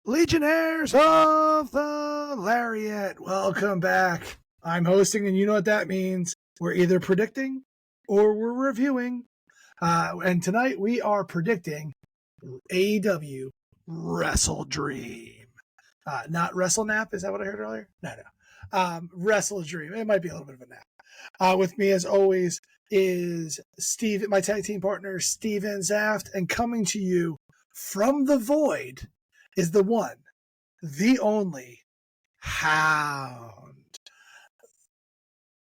Legionnaires of the Lariat, welcome back. I'm hosting, and you know what that means. We're either predicting or we're reviewing. And tonight we are predicting AEW Wrestle Dream. Not Wrestle Nap, is that what I heard earlier? No. Wrestle Dream. It might be a little bit of a nap. With me, as always, is Steve, my tag team partner, Steven Zaft, and coming to you from the void is the one, the only Hound.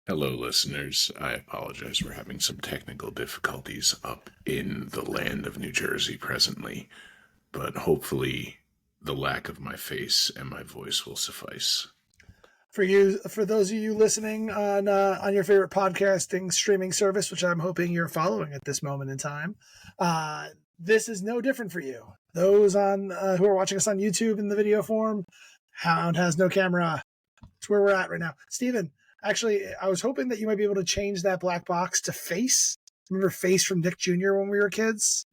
Hello, listeners. I apologize. We're having some technical difficulties up in the land of New Jersey presently, but hopefully the lack of my face and my voice will suffice. For those of you listening on your favorite podcasting streaming service, which I'm hoping you're following at this moment in time, this is no different for you. Those on who are watching us on YouTube in the video form, Hound has no camera. It's where we're at right now. Steven, actually, I was hoping that you might be able to change that black box to Face. Remember Face from Nick Jr. when we were kids?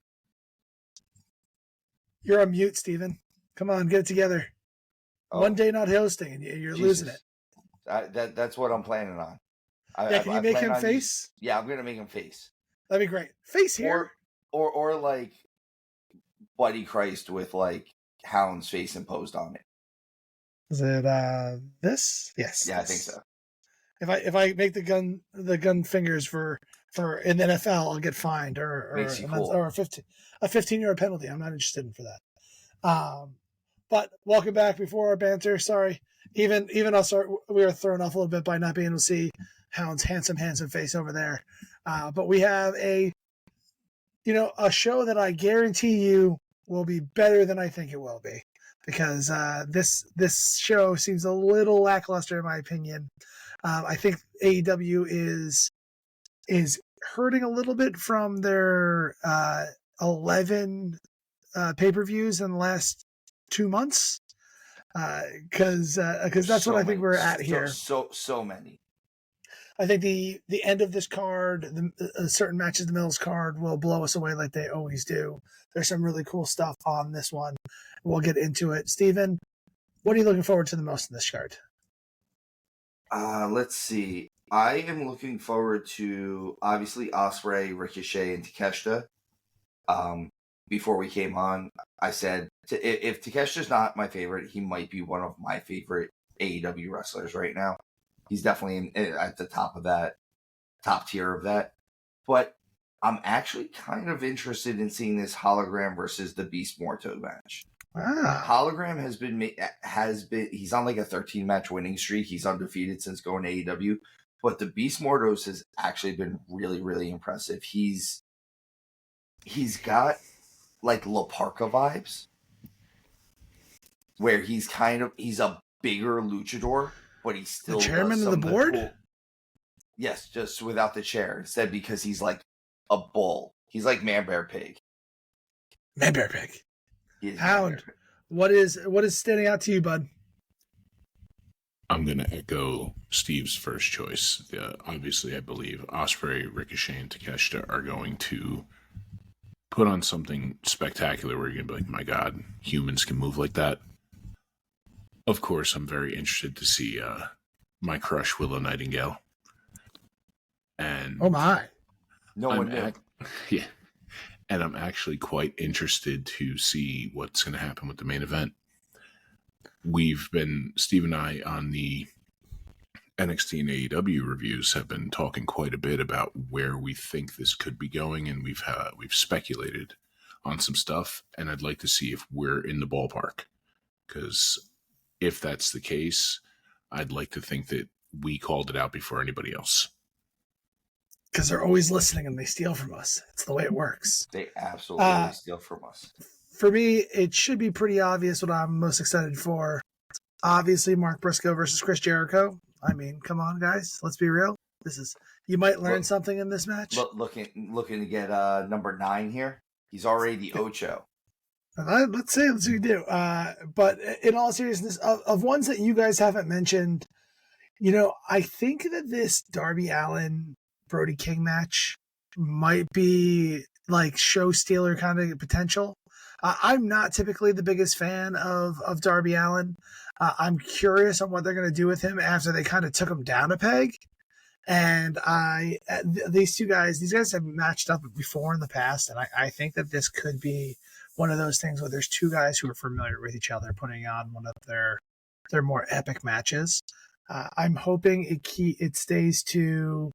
You're on mute, Steven. Come on, get it together. Oh. One day not hosting, and you're losing it. That's what I'm planning on. Can you make him Face? Yeah, I'm going to make him Face. That'd be great. Face here. Or like Buddy Christ with like Hound's face imposed on it. Is it this? Yes. Yeah, I think so. If I make the gun fingers for in the NFL, I'll get fined or a 15-yard penalty. I'm not interested in for that. But welcome back. Before our banter, sorry. Even I'll start. We were thrown off a little bit by not being able to see Hound's handsome face over there. But we have a show that I guarantee you will be better than I think it will be, because this show seems a little lackluster in my opinion. I think AEW is hurting a little bit from their 11 pay-per-views in the last 2 months, because that's what I think we're at here. So many. I think the end of this card, certain matches, the Mills card, will blow us away like they always do. There's some really cool stuff on this one. We'll get into it. Steven, what are you looking forward to the most in this card? Let's see. I am looking forward to, obviously, Ospreay, Ricochet, and Takeshita. Before we came on, I said, if Takeshita's not my favorite, he might be one of my favorite AEW wrestlers right now. He's definitely at the top tier of that. But I'm actually kind of interested in seeing this Hologram versus the Beast Morto match. Hologram has been he's on like a 13-match winning streak. He's undefeated since going to AEW. But the Beast Mortos has actually been really, really impressive. He's got like La Parka vibes, where he's a bigger luchador, but he's still the chairman of the board. Cool. Yes, just without the chair instead, because he's like a bull. He's like Man Bear Pig. Man Bear Pig. Hound. What is standing out to you, bud? I'm going to echo Steve's first choice. Obviously, I believe Ospreay, Ricochet, and Takeshita are going to put on something spectacular where you're going to be like, my God, humans can move like that. Of course, I'm very interested to see my crush, Willow Nightingale. And oh my. No one knew. Yeah. And I'm actually quite interested to see what's going to happen with the main event. Steve and I, on the NXT and AEW reviews, have been talking quite a bit about where we think this could be going, and we've speculated on some stuff, and I'd like to see if we're in the ballpark. Because if that's the case, I'd like to think that we called it out before anybody else. Because they're always listening and they steal from us. It's the way it works. They absolutely steal from us. For me, it should be pretty obvious what I'm most excited for. Obviously, Mark Briscoe versus Chris Jericho. I mean, come on, guys. Let's be real. You might learn something in this match. Looking to get number 9 here. He's already the Ocho. Let's see what we do. But in all seriousness, of ones that you guys haven't mentioned, I think that this Darby Allin Brody King match might be like show stealer kind of potential. I'm not typically the biggest fan of Darby Allin. I'm curious on what they're going to do with him after they kind of took him down a peg. And these guys have matched up before in the past, and I think that this could be one of those things where there's two guys who are familiar with each other putting on one of their more epic matches. I'm hoping it stays to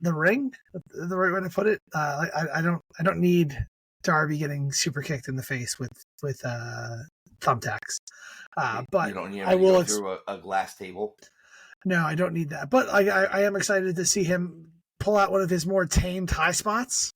the ring, the right way to put it. I don't need Darby getting super kicked in the face with thumbtacks. But you don't need him I will go through a glass table. No, I don't need that. But I am excited to see him pull out one of his more tamed high spots.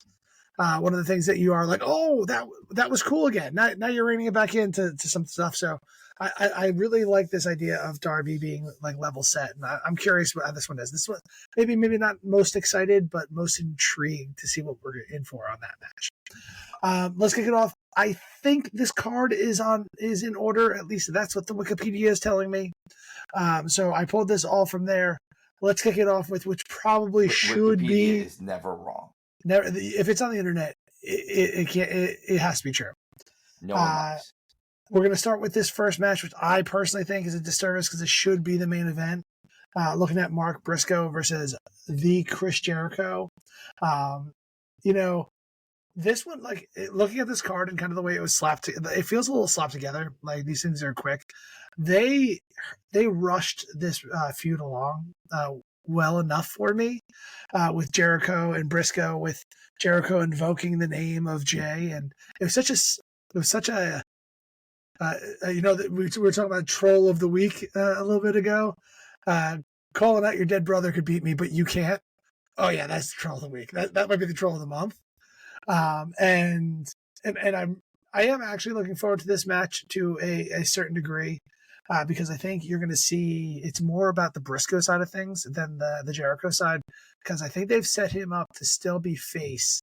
One of the things that you are like, oh, that was cool again. Now you're reining it back into some stuff. So I really like this idea of Darby being like level set, and I'm curious what this one is. This one maybe not most excited, but most intrigued to see what we're in for on that match. Let's kick it off. I think this card is in order. At least that's what the Wikipedia is telling me. So I pulled this all from there. Let's kick it off with which probably should be. Wikipedia is never wrong. Never, if it's on the internet, it has to be true. No one knows. We're going to start with this first match, which I personally think is a disservice because it should be the main event. Looking at Mark Briscoe versus the Chris Jericho. This one, like looking at this card and kind of the way it was slapped, it feels a little slapped together. Like these things are quick. They rushed this feud along well enough for me with Jericho and Briscoe, with Jericho invoking the name of Jay, and it was such a we were talking about troll of the week a little bit ago. Calling out your dead brother could beat me, but you can't. Oh yeah, that's the troll of the week. That might be the troll of the month. And I am actually looking forward to this match to a certain degree, because I think you're going to see it's more about the Briscoe side of things than the Jericho side, because I think they've set him up to still be face,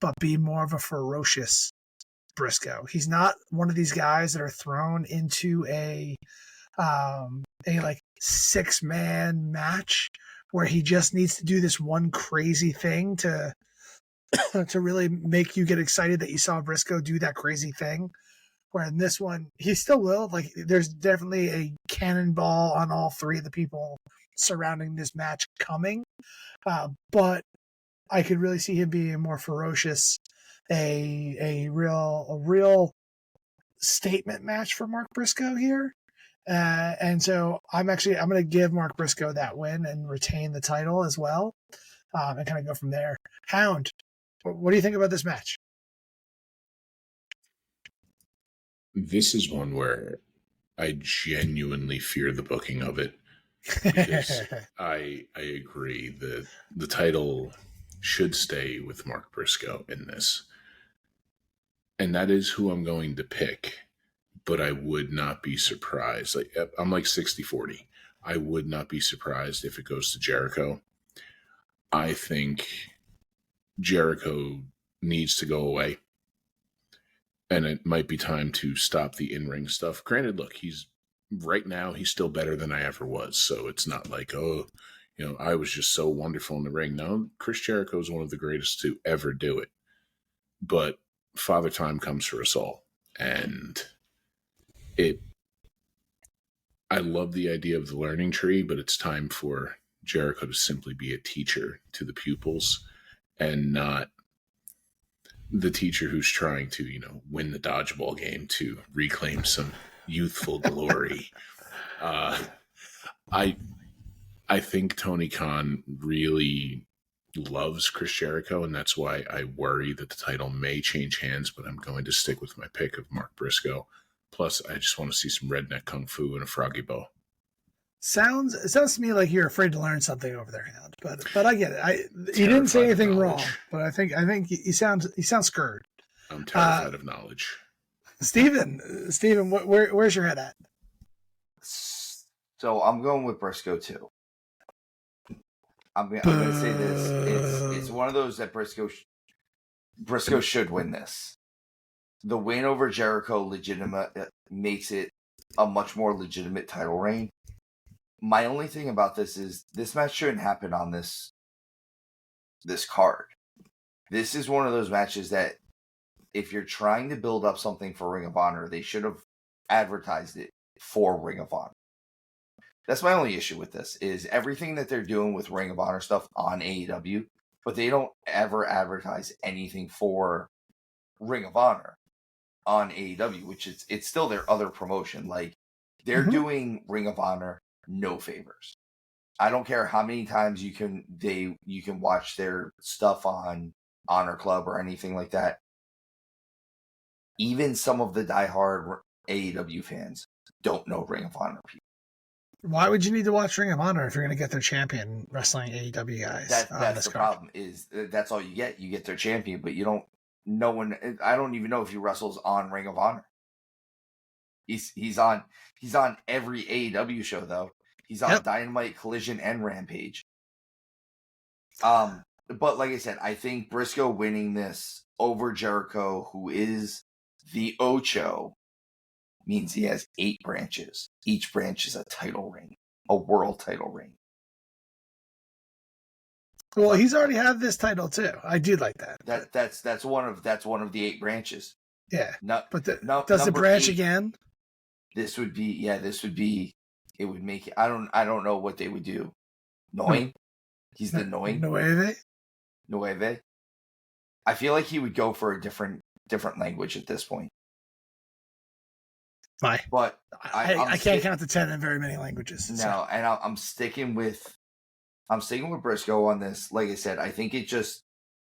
but be more of a ferocious Briscoe. He's not one of these guys that are thrown into a like 6-man match where he just needs to do this one crazy thing to really make you get excited that you saw Briscoe do that crazy thing. Where in this one, he still will. Like, there's definitely a cannonball on all three of the people surrounding this match coming. But I could really see him being more ferocious, a real statement match for Mark Briscoe here. And so I'm going to give Mark Briscoe that win and retain the title as well, and kind of go from there. Hound, what do you think about this match? This is one where I genuinely fear the booking of it, because I agree that the title should stay with Mark Briscoe in this. And that is who I'm going to pick, but I would not be surprised. Like, I'm like 60-40. I would not be surprised if it goes to Jericho. I think Jericho needs to go away, and it might be time to stop the in-ring stuff. Granted, look, he's still better than I ever was. So it's not like, I was just so wonderful in the ring. No, Chris Jericho is one of the greatest to ever do it. But Father Time comes for us all. And I love the idea of the learning tree, but it's time for Jericho to simply be a teacher to the pupils and not the teacher who's trying to, win the dodgeball game to reclaim some youthful glory. I think Tony Khan really loves Chris Jericho, and that's why I worry that the title may change hands, but I'm going to stick with my pick of Mark Briscoe. Plus, I just want to see some redneck kung fu and a froggy bow. Sounds to me like you're afraid to learn something over there, Hound. But I get it. He didn't say anything wrong, but I think he sounds scared. I'm terrified of knowledge. Steven, where's your head at? So I'm going with Briscoe too. I'm going to say this. It's one of those that Briscoe should win this. The win over Jericho makes it a much more legitimate title reign. My only thing about this is this match shouldn't happen on this card. This is one of those matches that if you're trying to build up something for Ring of Honor, they should have advertised it for Ring of Honor. That's my only issue with this, is everything that they're doing with Ring of Honor stuff on AEW, but they don't ever advertise anything for Ring of Honor on AEW, which is, it's still their other promotion. Like, they're doing Ring of Honor no favors. I don't care how many times you can watch their stuff on Honor Club or anything like that. Even some of the diehard AEW fans don't know Ring of Honor people. Why would you need to watch Ring of Honor if you're going to get their champion wrestling AEW guys? That's the problem. Is that's all you get. You get their champion, but you don't. No one. I don't even know if he wrestles on Ring of Honor. He's on every AEW show though. He's on Dynamite, Collision, and Rampage. But like I said, I think Briscoe winning this over Jericho, who is the Ocho, means he has 8 branches. Each branch is a title ring, a world title ring. Well, he's already had this title too. I do like that. That's one of the 8 branches. Yeah, but does it branch 8, again? This would be it would make it. I don't know what they would do. Noin? He's the Noin? Nueve? I feel like he would go for a different language at this point. Why? But I can't count to 10 in very many languages. No, so. and I'm sticking with Briscoe on this. Like I said, I think it just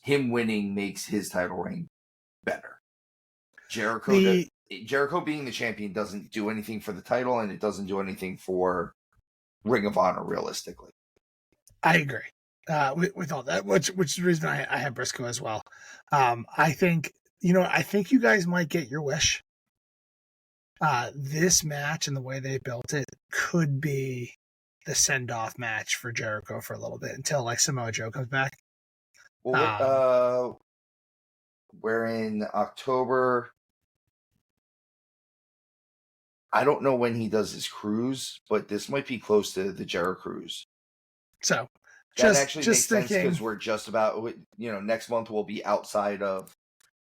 him winning makes his title reign better. Jericho being the champion doesn't do anything for the title, and it doesn't do anything for Ring of Honor realistically. I agree with all that, which is the reason I have Briscoe as well. I think you guys might get your wish. This match and the way they built it could be the send-off match for Jericho for a little bit until like Samoa Joe comes back. Well, we're in October. I don't know when he does his cruise, but this might be close to the Jericho cruise. So that actually makes sense because we're just about, next month we'll be outside of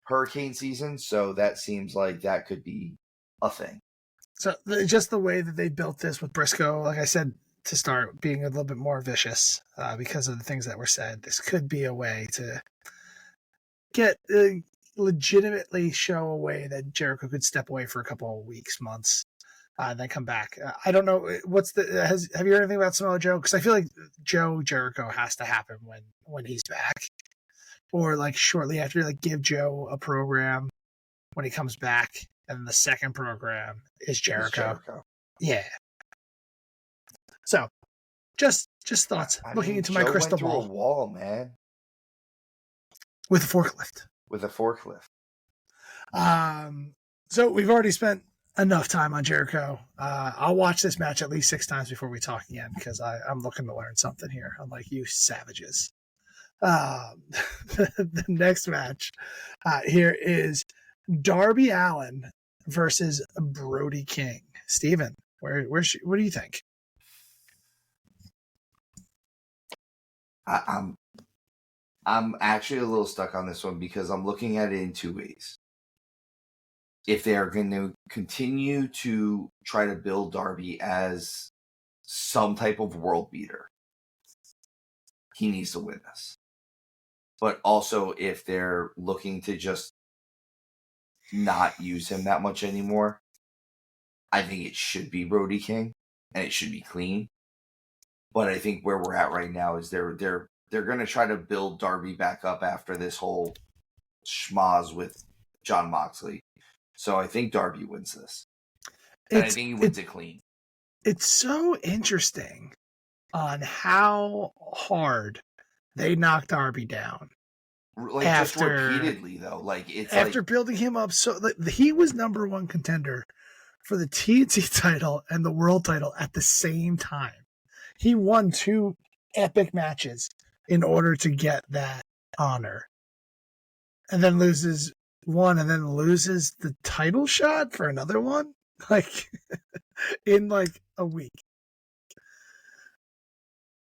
hurricane season, so that seems like that could be a thing. So just the way that they built this with Briscoe, like I said to start, being a little bit more vicious because of the things that were said, this could be a way to get legitimately show a way that Jericho could step away for a couple of weeks, months, then come back. I don't know have you heard anything about Samoa Joe? Because I feel like Jericho has to happen when he's back, or like shortly after, like give Joe a program when he comes back, and the second program is Jericho. Yeah. So, just thoughts. Looking into my crystal ball. Went through a wall, man. With a forklift. So we've already spent enough time on Jericho. I'll watch this match at least 6 times before we talk again because I'm looking to learn something here, unlike you savages. The next match here is Darby Allin versus Brody King. Steven, what do you think? I'm actually a little stuck on this one because I'm looking at it in 2 ways. If they are going to continue to try to build Darby as some type of world beater, he needs to win this. But also, if they're looking to just not use him that much anymore, I think it should be Brody King, and it should be clean. But I think where we're at right now is they're going to try to build Darby back up after this whole schmoz with Jon Moxley. So I think Darby wins this. And I think he wins it clean. It's so interesting on how hard they knocked Darby down. Like just repeatedly, though. Like it's after building him up, so he was number 1 contender for the TNT title and the world title at the same time. He won 2 epic matches in order to get that honor, and then loses one, and then loses the title shot for another one, like in like a week.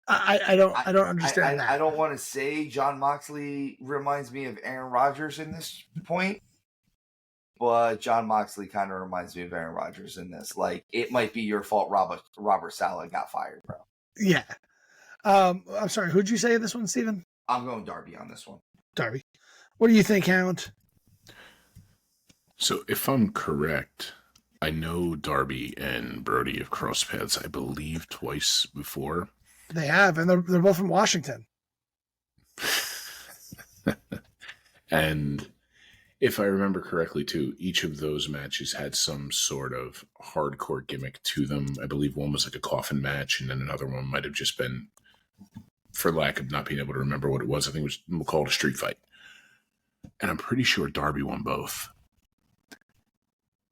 I don't understand that. I don't want to say Jon Moxley reminds me of Aaron Rodgers in this point, but John Moxley kind of reminds me of Aaron Rodgers in this. Like, it might be your fault Robert Saleh got fired, bro. Yeah. I'm sorry, who'd you say this one, Steven? I'm going Darby on this one. Darby. What do you think, Hound? So if I'm correct, I know Darby and Brody have crossed paths, I believe, twice before. They have, and they're both from Washington. And if I remember correctly, too, each of those matches had some sort of hardcore gimmick to them. I believe one was like a coffin match, and then another one might have just been, for lack of not being able to remember what it was, I think it was called a street fight. And I'm pretty sure Darby won both.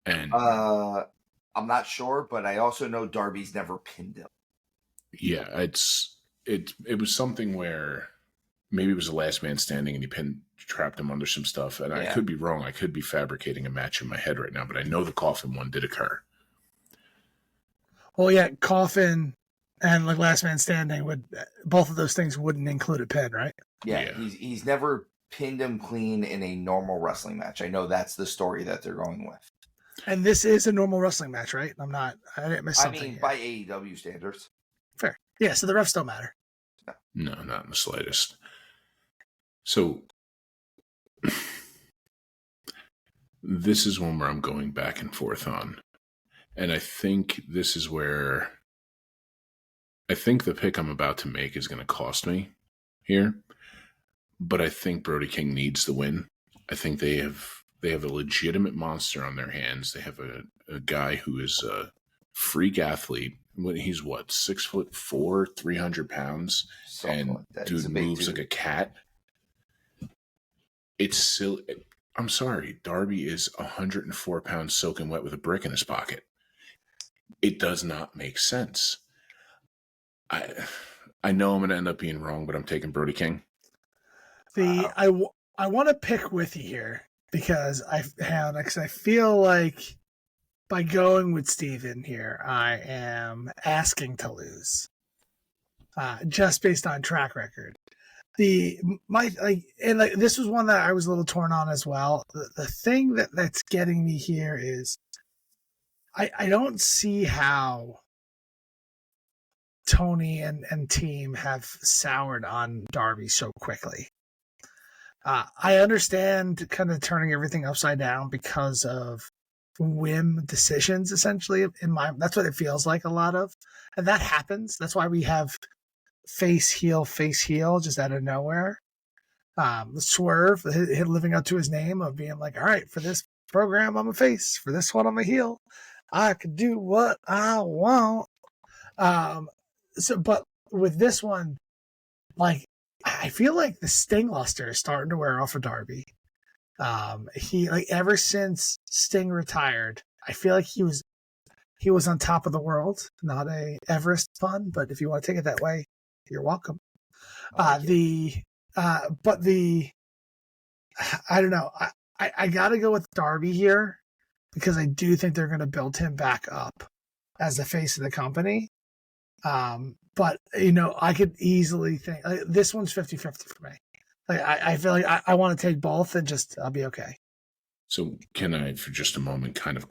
And I'm not sure, but I also know Darby's never pinned him. Yeah, it was something where maybe it was the last man standing and he trapped him under some stuff. And I could be wrong. I could be fabricating a match in my head right now, but I know the coffin one did occur. Well, yeah, coffin and like last man standing both of those things wouldn't include a pin, right? Yeah. He's never pinned him clean in a normal wrestling match. I know that's the story that they're going with. And this is a normal wrestling match, right? I didn't miss something. I mean, by AEW standards. Fair. Yeah, so the refs don't matter. No, not in the slightest. So this is one where I'm going back and forth on. And I think this is where I think the pick I'm about to make is going to cost me here. But I think Brody King needs the win. I think they have a legitimate monster on their hands. They have a guy who is a freak athlete. He's 6'4", 300 pounds, and dude moves like a cat. It's silly. I'm sorry, Darby is 104 pounds soaking wet with a brick in his pocket. It does not make sense. I know I'm going to end up being wrong, but I'm taking Brody King. I want to pick with you here because I feel like by going with Steven here, I am asking to lose, just based on track record. This was one that I was a little torn on as well. The thing that's getting me here is I don't see how Tony and team have soured on Darby so quickly. I understand kind of turning everything upside down because of whim decisions, essentially. That's what it feels like a lot of, and that happens. That's why we have face heel, just out of nowhere. Swerve living up to his name of being like, all right, for this program I'm a face, for this one I'm a heel. I can do what I want. But with this one, like, I feel like the Sting luster is starting to wear off of Darby. He ever since Sting retired, I feel like he was on top of the world. Not a Everest pun, but if you want to take it that way, you're welcome. I don't know. I gotta go with Darby here because I do think they're going to build him back up as the face of the company. But I could easily think this one's 50-50 for me. I feel like I want to take both and I'll be okay. So can I, for just a moment, kind of,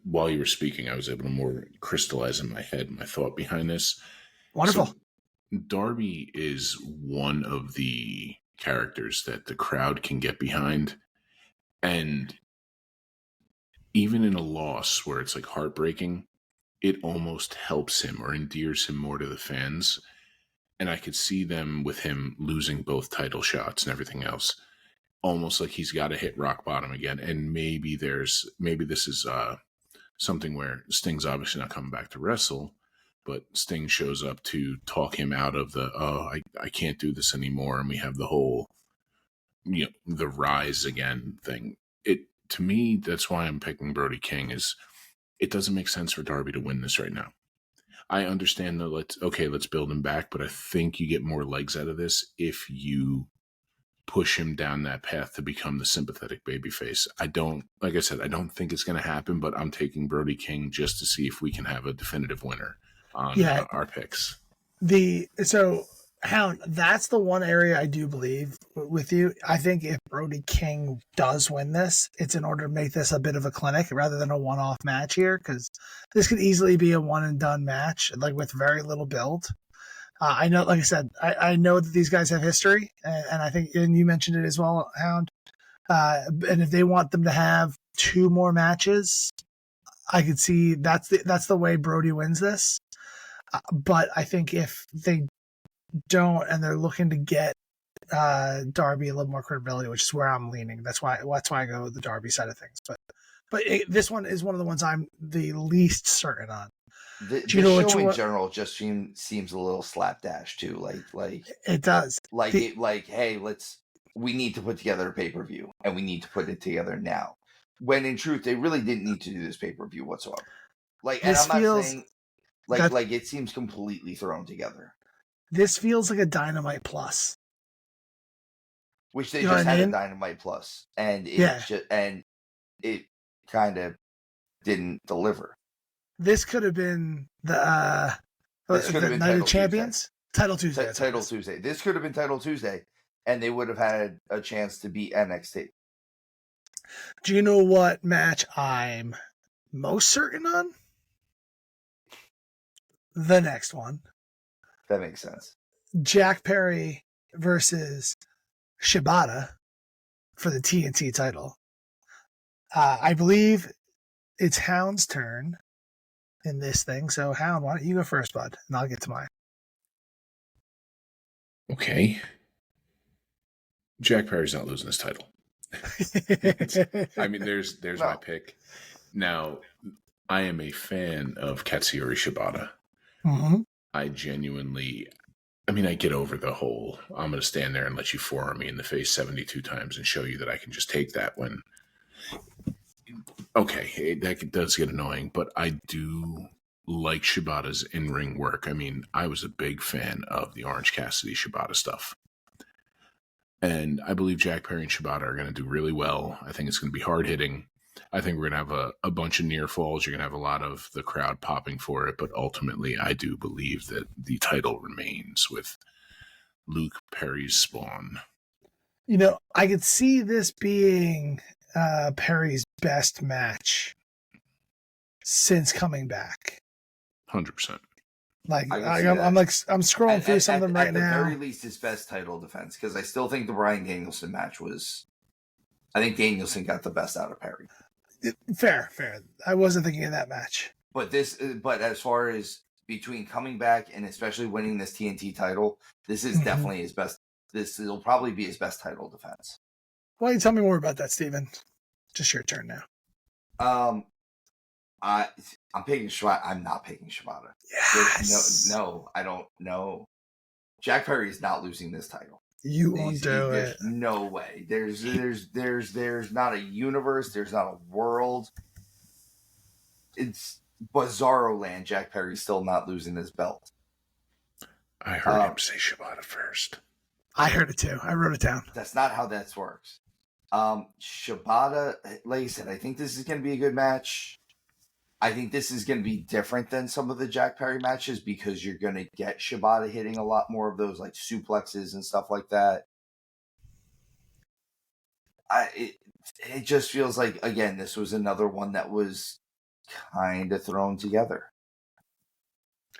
while you were speaking, I was able to more crystallize in my head my thought behind this. Wonderful. So Darby is one of the characters that the crowd can get behind. And even in a loss where it's like heartbreaking, it almost helps him or endears him more to the fans. And I could see them with him losing both title shots and everything else, almost like he's got to hit rock bottom again. And maybe this is something where Sting's obviously not coming back to wrestle, but Sting shows up to talk him out of I can't do this anymore. And we have the whole, the rise again thing. To me, that's why I'm picking Brody King is it doesn't make sense for Darby to win this right now. I understand that let's build him back, but I think you get more legs out of this if you push him down that path to become the sympathetic babyface. Like I said, I don't think it's going to happen, but I'm taking Brody King just to see if we can have a definitive winner on our picks. So Hound, that's the one area I do believe with you. I think if Brody King does win this, it's in order to make this a bit of a clinic rather than a one-off match here, because this could easily be a one-and-done match, like with very little build. I know, like I said, I know that these guys have history, and I think, and you mentioned it as well, Hound. And if they want them to have 2 more matches, I could see that's the way Brody wins this. But I think if they don't, and they're looking to get Darby a little more credibility, which is where I'm leaning. That's why I go with the Darby side of things. But this one is one of the ones I'm the least certain on. The show in general just seems a little slapdash too. Like it does. Hey, we need to put together a pay-per-view and we need to put it together now. When in truth, they really didn't need to do this pay-per-view whatsoever. Like, and I'm not saying like it seems completely thrown together. This feels like a Dynamite Plus, which they just had a Dynamite Plus, and it kind of didn't deliver. This could have been the Night of Champions Title Tuesday. Title Tuesday. This could have been Title Tuesday, and they would have had a chance to beat NXT. Do you know what match I'm most certain on? The next one. That makes sense. Jack Perry versus Shibata for the TNT title. I believe it's Hound's turn in this thing. So, Hound, why don't you go first, bud? And I'll get to mine. Okay. Jack Perry's not losing his title. I mean, there's my pick. Now, I am a fan of Katsuyori Shibata. Mm-hmm. I get over the whole, I'm going to stand there and let you forearm me in the face 72 times and show you that I can just take that when... Okay, that does get annoying, but I do like Shibata's in-ring work. I mean, I was a big fan of the Orange Cassidy Shibata stuff. And I believe Jack Perry and Shibata are going to do really well. I think it's going to be hard-hitting. I think we're going to have a bunch of near falls. You're going to have a lot of the crowd popping for it. But ultimately, I do believe that the title remains with Luke Perry's Spawn. You know, I could see this being Perry's best match since coming back. 100%. Like I'm scrolling through some of them right now. At the very least, his best title defense, because I still think the Bryan Danielson match was. I think Danielson got the best out of Perry. Fair. I wasn't thinking of that match. But as far as between coming back and especially winning this TNT title, this is definitely his best. Will probably be his best title defense. Why don't you tell me more about that, Steven? Just your turn now. I'm picking Shibata. I'm not picking Shibata. Yes. No, I don't know. Jack Perry is not losing this title. You won't do it. There's no way. There's not a universe. There's not a world. It's bizarro land. Jack Perry's still not losing his belt. I heard him say Shibata first. I heard it too. I wrote it down. That's not how that works. Shibata, like I said, I think this is going to be a good match. I think this is going to be different than some of the Jack Perry matches because you're going to get Shibata hitting a lot more of those like suplexes and stuff like that. It just feels like, again, this was another one that was kind of thrown together.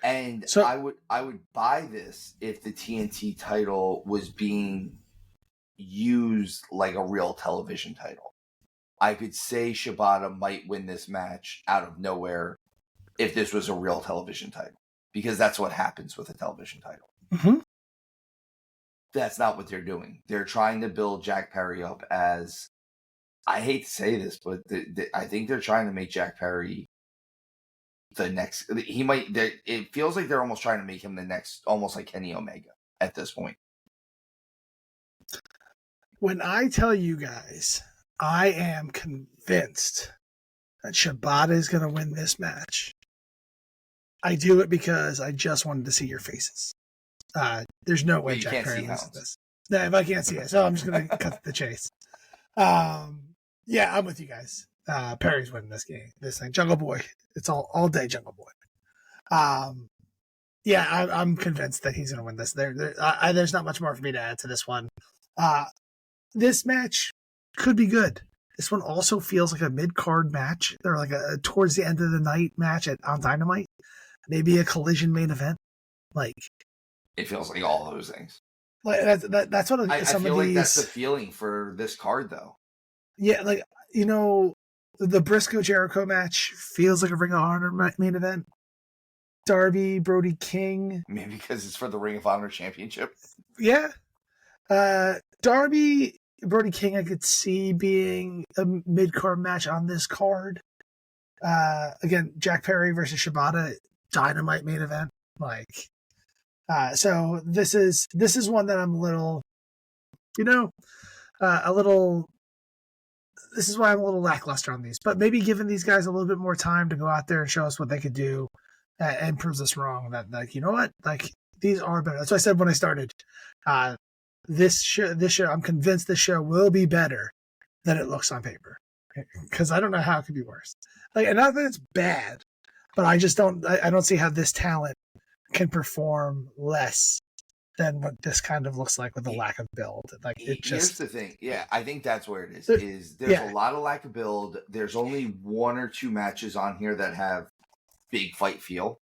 And so, I would buy this if the TNT title was being used like a real television title. I could say Shibata might win this match out of nowhere if this was a real television title, because that's what happens with a television title. Mm-hmm. That's not what they're doing. They're trying to build Jack Perry up as, I hate to say this, but I think they're trying to make Jack Perry the next. It feels like they're almost trying to make him the next, almost like Kenny Omega at this point. When I tell you guys, I am convinced that Shibata is going to win this match. I do it because I just wanted to see your faces. There's no way Jack Perry wins this. No, if I can't see it, so I'm just going to cut the chase. Yeah, I'm with you guys. Perry's winning this thing. Jungle Boy. It's all day Jungle Boy. Yeah, I'm convinced that he's going to win this. There's not much more for me to add to this one. This match could be good. This one also feels like a mid-card match, or like a towards the end of the night match on Dynamite. Maybe a Collision main event. Like, it feels like all those things. Like that's what I feel like that's the feeling for this card, though. Yeah, like, you know, the Briscoe Jericho match feels like a Ring of Honor main event. Darby, Brody, King. Maybe because it's for the Ring of Honor Championship. Yeah. Darby, Brody, King, I could see being a mid-card match on this card. Again, Jack Perry versus Shibata, Dynamite main event. Like, so this is one that I'm a little, this is why I'm a little lackluster on these. But maybe giving these guys a little bit more time to go out there and show us what they could do and proves us wrong. That, like, you know what? Like, these are better. That's what I said when I started. This show, I'm convinced this show will be better than it looks on paper. Because I don't know how it could be worse. Like, and not that it's bad, but I just don't see how this talent can perform less than what this kind of looks like with the lack of build. Like, here's the thing. Yeah, I think that's where it is. There's a lot of lack of build. There's only one or two matches on here that have big fight feel,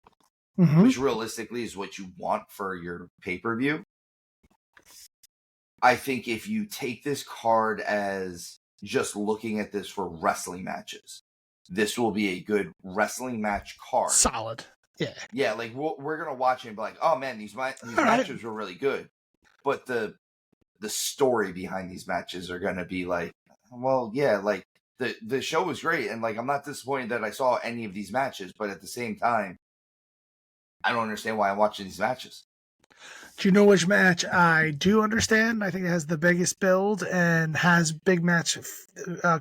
which realistically is what you want for your pay-per-view. I think if you take this card as just looking at this for wrestling matches, this will be a good wrestling match card. Solid. Yeah. Yeah, like we're going to watch it and be like, oh man, these matches were really good. But the story behind these matches are going to be like, well, yeah, like the show was great. And like, I'm not disappointed that I saw any of these matches, but at the same time, I don't understand why I'm watching these matches. Do you know which match I do understand? I think it has the biggest build and has big match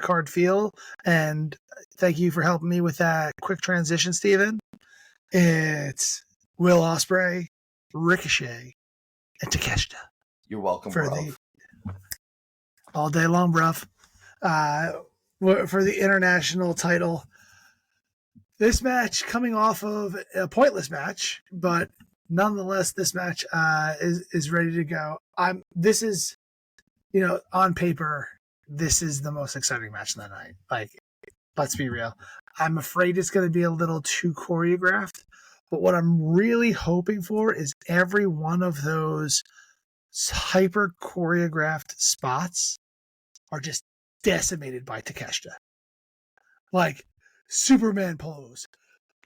card feel. And thank you for helping me with that quick transition, Steven. It's Will Ospreay, Ricochet, and Takeshita. You're welcome, bro. All day long, bruv. For the international title. This match coming off of a pointless match, but nonetheless, this match is ready to go. This is, on paper, this is the most exciting match of the night. Like, let's be real. I'm afraid it's going to be a little too choreographed, but what I'm really hoping for is every one of those hyper choreographed spots are just decimated by Takeshita. Like, Superman pose,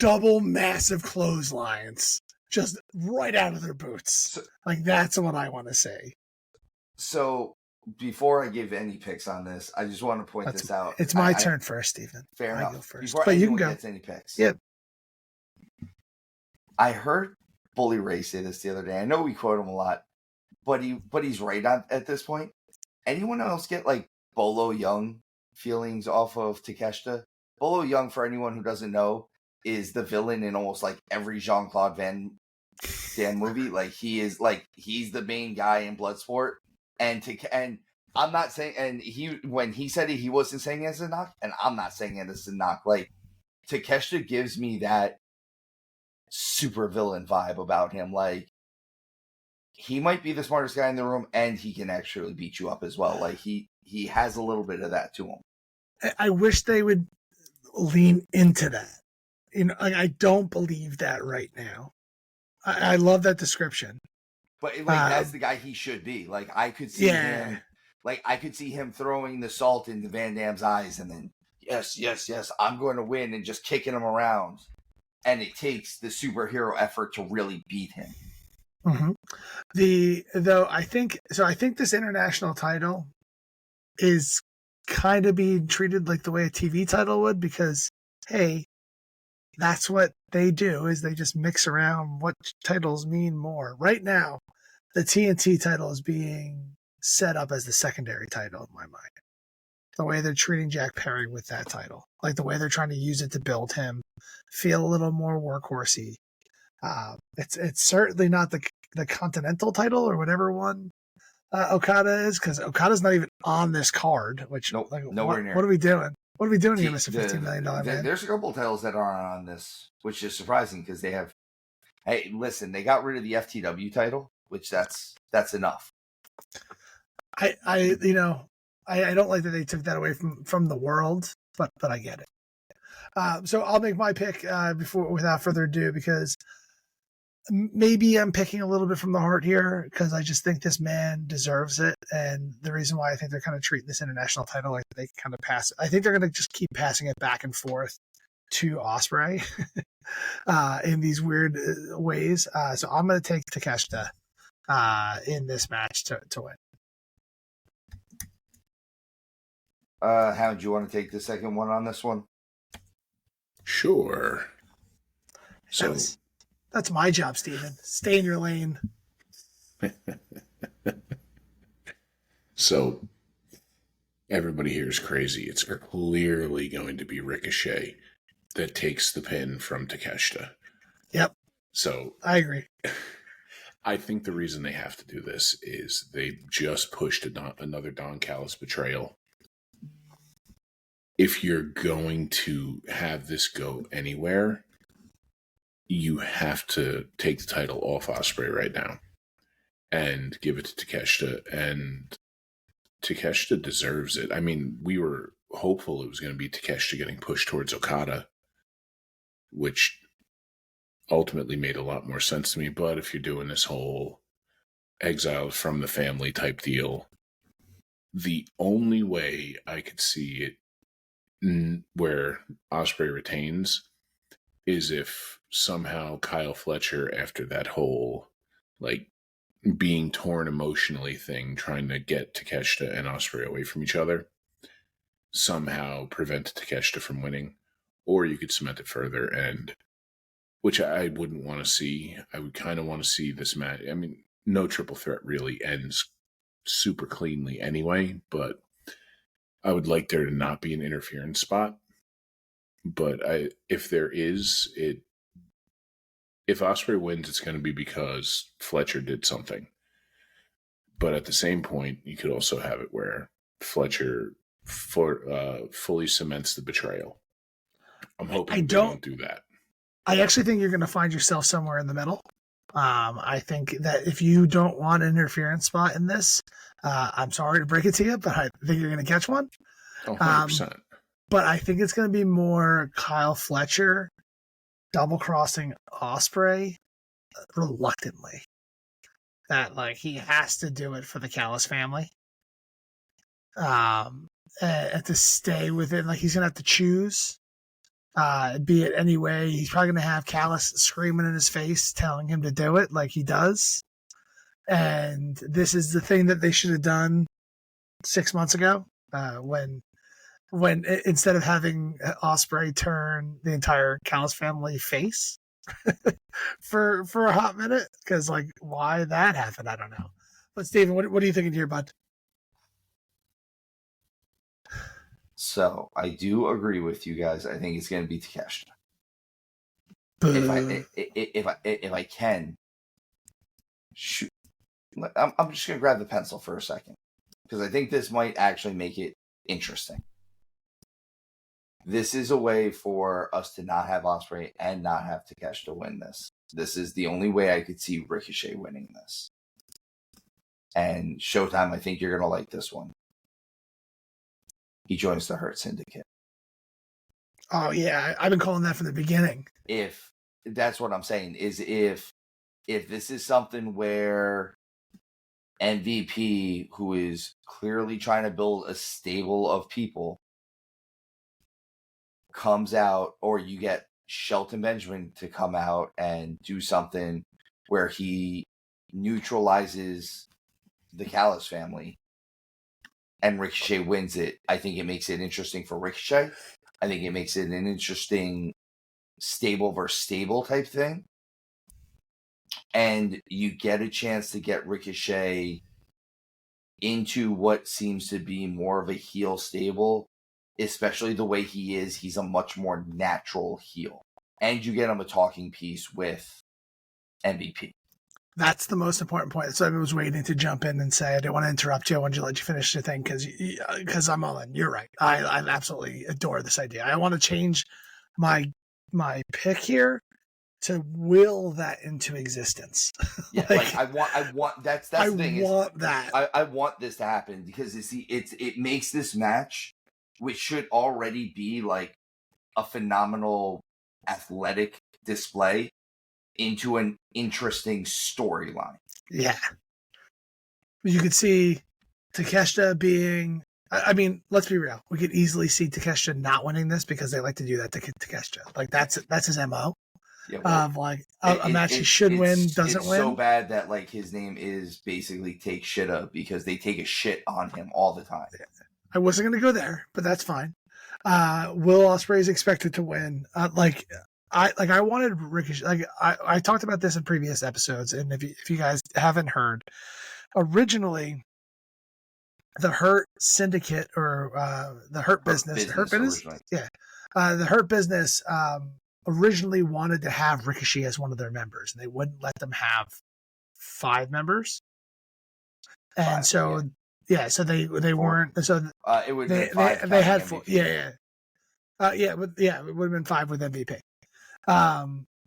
double massive clotheslines, just right out of their boots. Like, that's what I want to say. So, before I give any picks on this, I just want to point this out. It's my turn first, Stephen. Fair enough. Go first. Before you can go. Gets any picks. Yep. I heard Bully Ray say this the other day. I know we quote him a lot, but he's right at this point. Anyone else get like Bolo Young feelings off of Takeshita? Bolo Young, for anyone who doesn't know, is the villain in almost like every Jean-Claude Van Damme movie. Like, he's the main guy in Bloodsport. And I'm not saying, and when he said it, he wasn't saying it as a knock, and I'm not saying it as a knock. Like, Takeshita gives me that super villain vibe about him. Like, he might be the smartest guy in the room, and he can actually beat you up as well. Like, he has a little bit of that to him. I wish they would lean into that. I don't believe that right now. I love that description. But that's the guy he should be. Like, I could see him. Like, I could see him throwing the salt into Van Damme's eyes, and then yes, I'm going to win, and just kicking him around. And it takes the superhero effort to really beat him. Mm-hmm. I think this international title is kind of being treated like the way a TV title would, because hey, that's what they do, is they just mix around what titles mean more. Right now, the TNT title is being set up as the secondary title in my mind. The way they're treating Jack Perry with that title, like the way they're trying to use it to build him, feel a little more workhorse-y. It's certainly not the Continental title or whatever one Okada is, because Okada's not even on this card. Which nowhere near. What are we doing? What are we doing here, Mr. $15 million man? There's a couple of titles that aren't on this, which is surprising because they have Hey, listen, they got rid of the FTW title, which that's enough. I don't like that they took that away from the world, but I get it. So I'll make my pick without further ado, because maybe I'm picking a little bit from the heart here, because I just think this man deserves it. And the reason why I think they're kind of treating this international title like they kind of pass it, I think they're going to just keep passing it back and forth to Ospreay in these weird ways. So I'm going to take Takeshita in this match to win. How do you want to take the second one on this one? Sure. So that's my job, Steven. Stay in your lane. So everybody here is crazy. It's clearly going to be Ricochet that takes the pin from Takeshita. Yep. So I agree. I think the reason they have to do this is they just pushed another Don Callis betrayal. If you're going to have this go anywhere, you have to take the title off Ospreay right now and give it to Takeshita. And Takeshita deserves it. I mean, we were hopeful it was going to be Takeshita getting pushed towards Okada, which ultimately made a lot more sense to me. But if you're doing this whole exile from the family type deal, the only way I could see it where Ospreay retains is if somehow Kyle Fletcher, after that whole like being torn emotionally thing, trying to get Takeshita and Ospreay away from each other, somehow prevent Takeshita from winning, or you could cement it further, and which I wouldn't want to see. I would kind of want to see this match. I mean, no triple threat really ends super cleanly anyway, but I would like there to not be an interference spot. But if there is, if Ospreay wins, it's going to be because Fletcher did something. But at the same point, you could also have it where Fletcher fully cements the betrayal. I'm hoping they don't do that. I actually think you're going to find yourself somewhere in the middle. I think that if you don't want an interference spot in this, I'm sorry to break it to you, but I think you're going to catch one. 100%. But I think it's going to be more Kyle Fletcher double-crossing Ospreay reluctantly. That, like, he has to do it for the Callis family. And to stay within, like, he's going to have to choose. Be it any way. He's probably going to have Callis screaming in his face, telling him to do it like he does. And this is the thing that they should have done 6 months ago, when instead of having Ospreay turn the entire Callis family face for a hot minute, because like why that happened, I don't know. But Steven, what are you thinking here, bud? So I do agree with you guys. I think it's going to be Takeshita. If I can shoot, I'm just going to grab the pencil for a second, because I think this might actually make it interesting. This is a way for us to not have Ospreay and not have Takeshita win this. This is the only way I could see Ricochet winning this. And Showtime, I think you're going to like this one. He joins the Hurt Syndicate. Oh, yeah. I've been calling that from the beginning. If that's what I'm saying, is if this is something where MVP, who is clearly trying to build a stable of people, comes out, or you get Shelton Benjamin to come out and do something where he neutralizes the Callis family and Ricochet wins it, I think it makes it interesting for Ricochet. I think it makes it an interesting stable versus stable type thing. And you get a chance to get Ricochet into what seems to be more of a heel stable, especially the way he is. He's a much more natural heel. And you get him a talking piece with MVP. That's the most important point. So I was waiting to jump in and say, I didn't want to interrupt you. I wanted to let you finish your thing because I'm all in. You're right. I absolutely adore this idea. I want to change my pick here to will that into existence. Yeah, like I want that's the thing. I want this to happen because it makes this match, which should already be like a phenomenal athletic display, into an interesting storyline. Yeah. You could see Takeshita being... I mean, let's be real. We could easily see Takeshita not winning this because they like to do that to Takeshita. Like, that's his MO. Yeah, well, like, a match he should win, doesn't win. It's so bad that, like, his name is basically Takeshita because they take a shit on him all the time. I wasn't going to go there, but that's fine. Will Ospreay is expected to win. I wanted Ricochet. Like I talked about this in previous episodes, and if you guys haven't heard, originally the Hurt Syndicate or the Hurt Business, the Hurt Business originally wanted to have Ricochet as one of their members, and they wouldn't let them have 5 members, and so they weren't. So it would be 5. They had 4. It would have been 5 with MVP.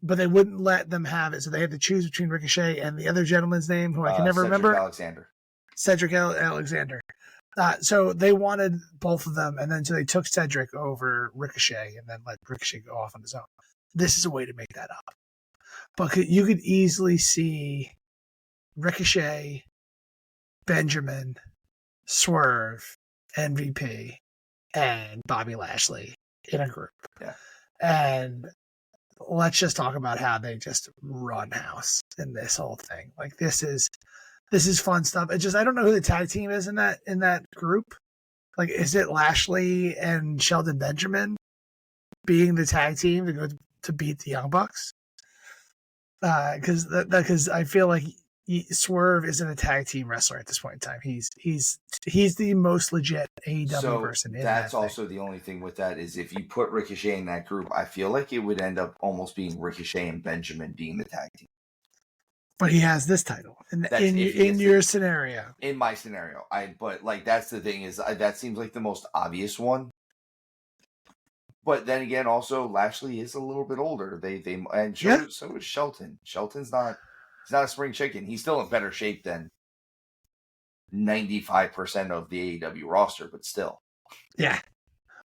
But they wouldn't let them have it, so they had to choose between Ricochet and the other gentleman's name, who I can never remember. Cedric Alexander. So they wanted both of them, and then so they took Cedric over Ricochet, and then let Ricochet go off on his own. This is a way to make that up. But you could easily see Ricochet, Benjamin, Swerve, MVP, and Bobby Lashley in a group. Yeah. And let's just talk about how they just run house in this whole thing. Like, this is fun stuff. It's just, I don't know who the tag team is in that group. Like, is it Lashley and Shelton Benjamin being the tag team to go to beat the Young Bucks? Because I feel like Swerve isn't a tag team wrestler at this point in time. He's the most legit AEW person. That's also the only thing with that is if you put Ricochet in that group, I feel like it would end up almost being Ricochet and Benjamin being the tag team. But he has this title in your scenario. In my scenario, but like that's the thing is that seems like the most obvious one. But then again, also Lashley is a little bit older. So is Shelton. Shelton's not. He's not a spring chicken. He's still in better shape than 95% of the AEW roster, but still. Yeah.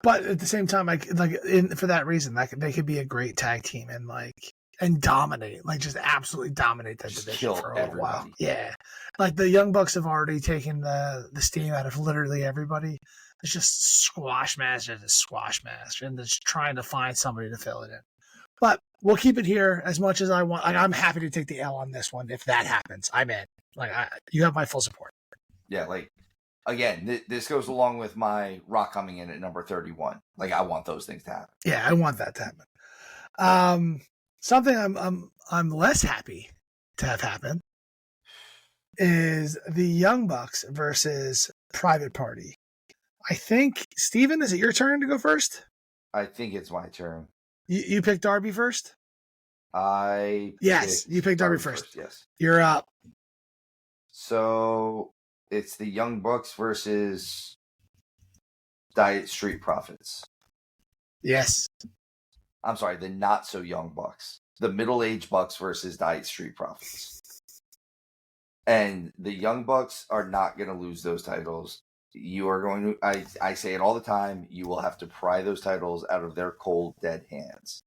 But at the same time, for that reason, they could be a great tag team and dominate, just absolutely dominate that division for a while. Yeah. Like the Young Bucks have already taken the steam out of literally everybody. It's just squash match and just trying to find somebody to fill it in. But we'll keep it here as much as I want. I'm happy to take the L on this one. If that happens, I'm in. You have my full support. Yeah, again, this goes along with my Rock coming in at number 31. I want those things to happen. Yeah, I want that to happen. Something I'm less happy to have happen is the Young Bucks versus Private Party. I think, Steven, is it your turn to go first? I think it's my turn. You picked Darby first? Yes, you picked Darby first. Yes. You're up. So it's the Young Bucks versus Diet Street Profits. Yes. I'm sorry, the not so young Bucks. The middle-aged Bucks versus Diet Street Profits. And the Young Bucks are not going to lose those titles. You are going to, I say it all the time, you will have to pry those titles out of their cold, dead hands.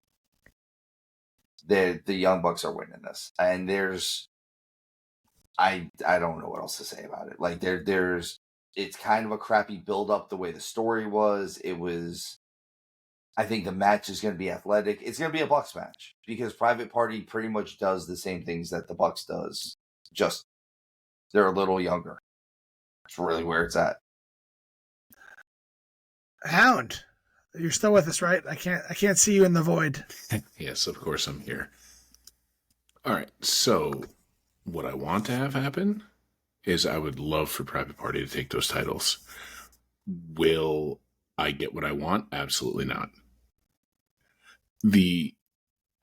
The Young Bucks are winning this. And I don't know what else to say about it. It's kind of a crappy build-up the way the story was. I think the match is going to be athletic. It's going to be a Bucks match because Private Party pretty much does the same things that the Bucks does. Just they're a little younger. It's really where it's at. Hound, you're still with us, right? I can't see you in the void. Yes, of course I'm here. All right. So what I want to have happen is I would love for Private Party to take those titles. Will I get what I want? Absolutely not.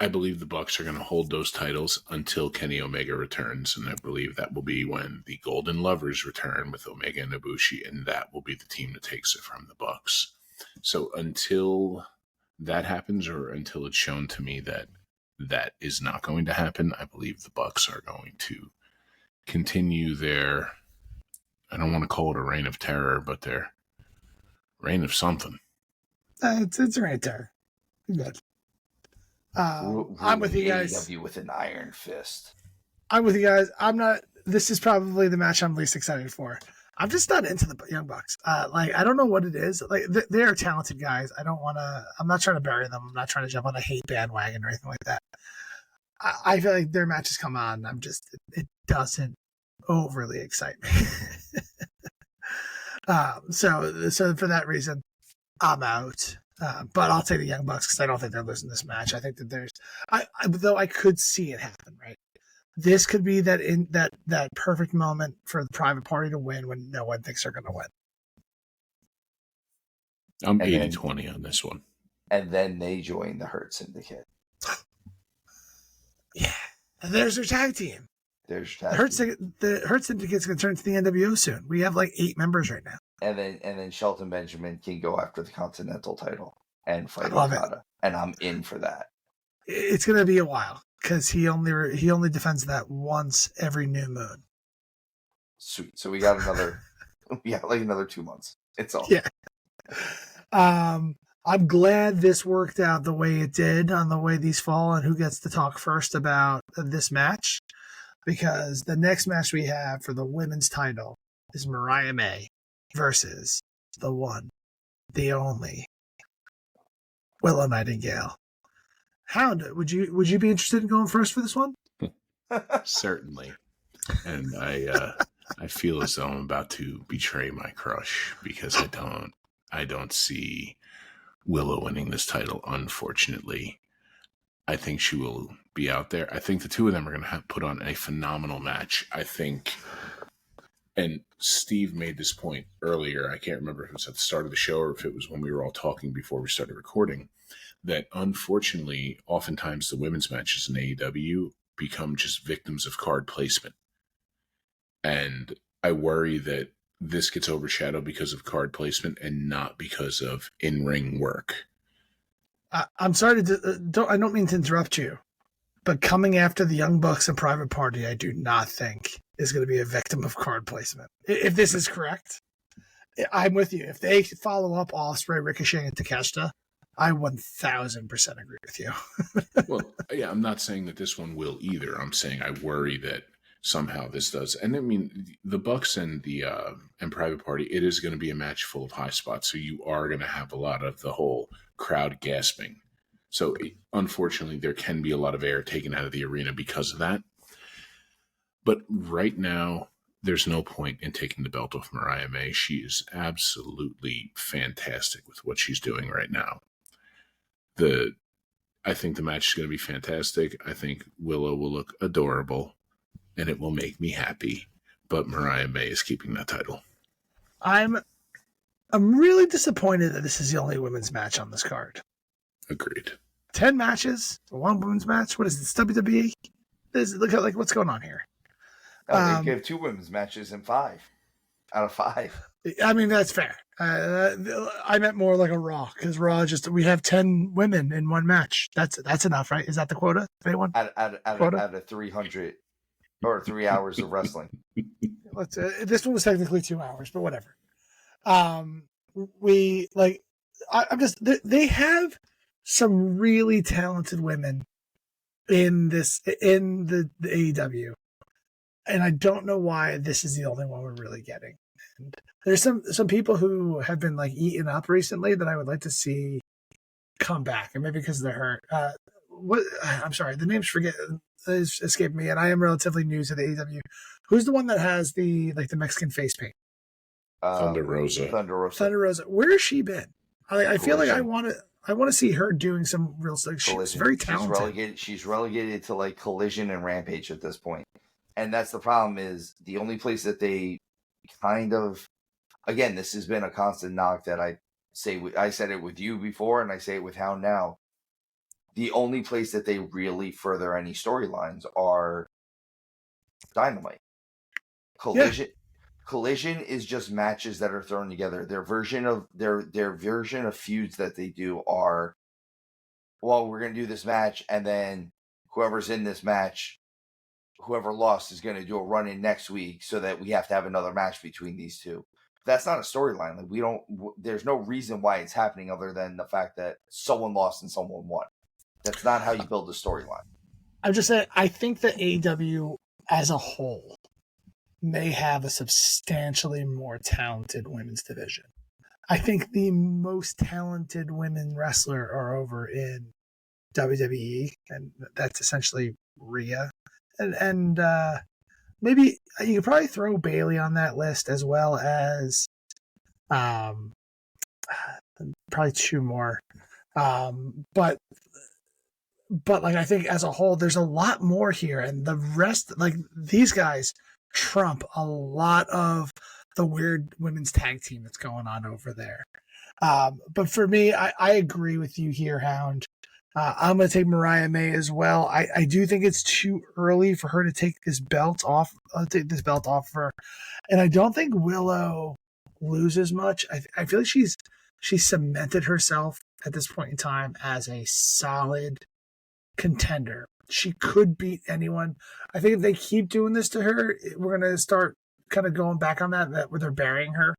I believe the Bucks are going to hold those titles until Kenny Omega returns, and I believe that will be when the Golden Lovers return with Omega and Ibushi, and that will be the team that takes it from the Bucks. So until that happens, or until it's shown to me that that is not going to happen. I believe the Bucks are going to continue their, I don't want to call it a reign of terror, but their reign of something. It's a reign of terror. Good. I'm with you guys. AEW with an iron fist. I'm with you guys. This is probably the match I'm least excited for. I'm just not into the Young Bucks. I don't know what it is. Like, they are talented guys. I'm not trying to bury them. I'm not trying to jump on a hate bandwagon or anything like that. I feel like their matches come on. It doesn't overly excite me. So for that reason, I'm out. But I'll take the Young Bucks because I don't think they're losing this match. I think that though I could see it happen, right? This could be that perfect moment for the Private Party to win when no one thinks they're going to win. I'm 80-20 on this one. And then they join the Hurt Syndicate. Yeah. And there's their tag team. The Hurt Syndicate's going to turn to the NWO soon. We have like 8 members right now. And then Shelton Benjamin can go after the Continental title and fight Okada. And I'm in for that. It's going to be a while because he only defends that once every new moon. Sweet. So we got another 2 months. It's all. Yeah. I'm glad this worked out the way it did on the way these fall and who gets to talk first about this match, because the next match we have for the women's title is Mariah May versus the one, the only Willow Nightingale. Hound, would you be interested in going first for this one? Certainly. And I feel as though I'm about to betray my crush because I don't see Willow winning this title, unfortunately. I think she will be out there. I think the two of them are going to put on a phenomenal match. I think, and Steve made this point earlier, I can't remember if it was at the start of the show or if it was when we were all talking before we started recording, that unfortunately, oftentimes the women's matches in AEW become just victims of card placement. And I worry that this gets overshadowed because of card placement and not because of in-ring work. I'm sorry I don't mean to interrupt you, but coming after the Young Bucks and Private Party, I do not think is going to be a victim of card placement. If this is correct, I'm with you. If they follow up Ospreay, Ricochet, and Takeshita, I 1,000% agree with you. Well, yeah, I'm not saying that this one will either. I'm saying I worry that somehow this does. And I mean, the Bucks and the and Private Party, it is going to be a match full of high spots. So you are going to have a lot of the whole crowd gasping. So unfortunately, there can be a lot of air taken out of the arena because of that. But right now, there's no point in taking the belt off Mariah May. She is absolutely fantastic with what she's doing right now. I think the match is going to be fantastic. I think Willow will look adorable, and it will make me happy. But Mariah May is keeping that title. I'm really disappointed that this is the only women's match on this card. Agreed. 10 matches, one women's match. What is this, WWE? Look at what's going on here. They gave 2 women's matches and 5 out of 5. I mean, that's fair. I meant more like a Raw, because Raw we have 10 women in one match. That's enough, right? Is that the quota? Anyone? Out of 300 or 3 hours of wrestling. This one was technically 2 hours, but whatever. They have some really talented women in the AEW, and I don't know why this is the only one we're really getting. And there's some people who have been like eaten up recently that I would like to see come back, and maybe because they're hurt. I'm sorry, the names escaped me, and I am relatively new to the AEW. Who's the one that has the Mexican face paint? Thunder Rosa. Thunder Rosa. Where has she been? I feel like I want to see her doing some real stuff. She's very talented. She's relegated to like Collision and Rampage at this point. And that's the problem, is the only place that they kind of, again, this has been a constant knock that I said it with you before, and I say it with Hound now. The only place that they really further any storylines are Dynamite. Collision is just matches that are thrown together. Their version of feuds that they do are, well, we're going to do this match, and then whoever's in this match, whoever lost is going to do a run in next week so that we have to have another match between these two. That's not a storyline. Like there's no reason why it's happening other than the fact that someone lost and someone won. That's not how you build a storyline. I'm just saying, I think that AEW as a whole may have a substantially more talented women's division. I think the most talented women wrestler are over in WWE, and that's essentially Rhea. And maybe you could probably throw Bayley on that list, as well as probably two more. But like, I think as a whole, there's a lot more here, and the rest, like, these guys trump a lot of the weird women's tag team that's going on over there. But for me, I agree with you here, Hound. I'm going to take Mariah May as well. I do think it's too early for her to take this belt off. Her, and I don't think Willow loses much. I feel like she's cemented herself at this point in time as a solid contender. She could beat anyone. I think if they keep doing this to her, we're going to start kind of going back on that where they're burying her.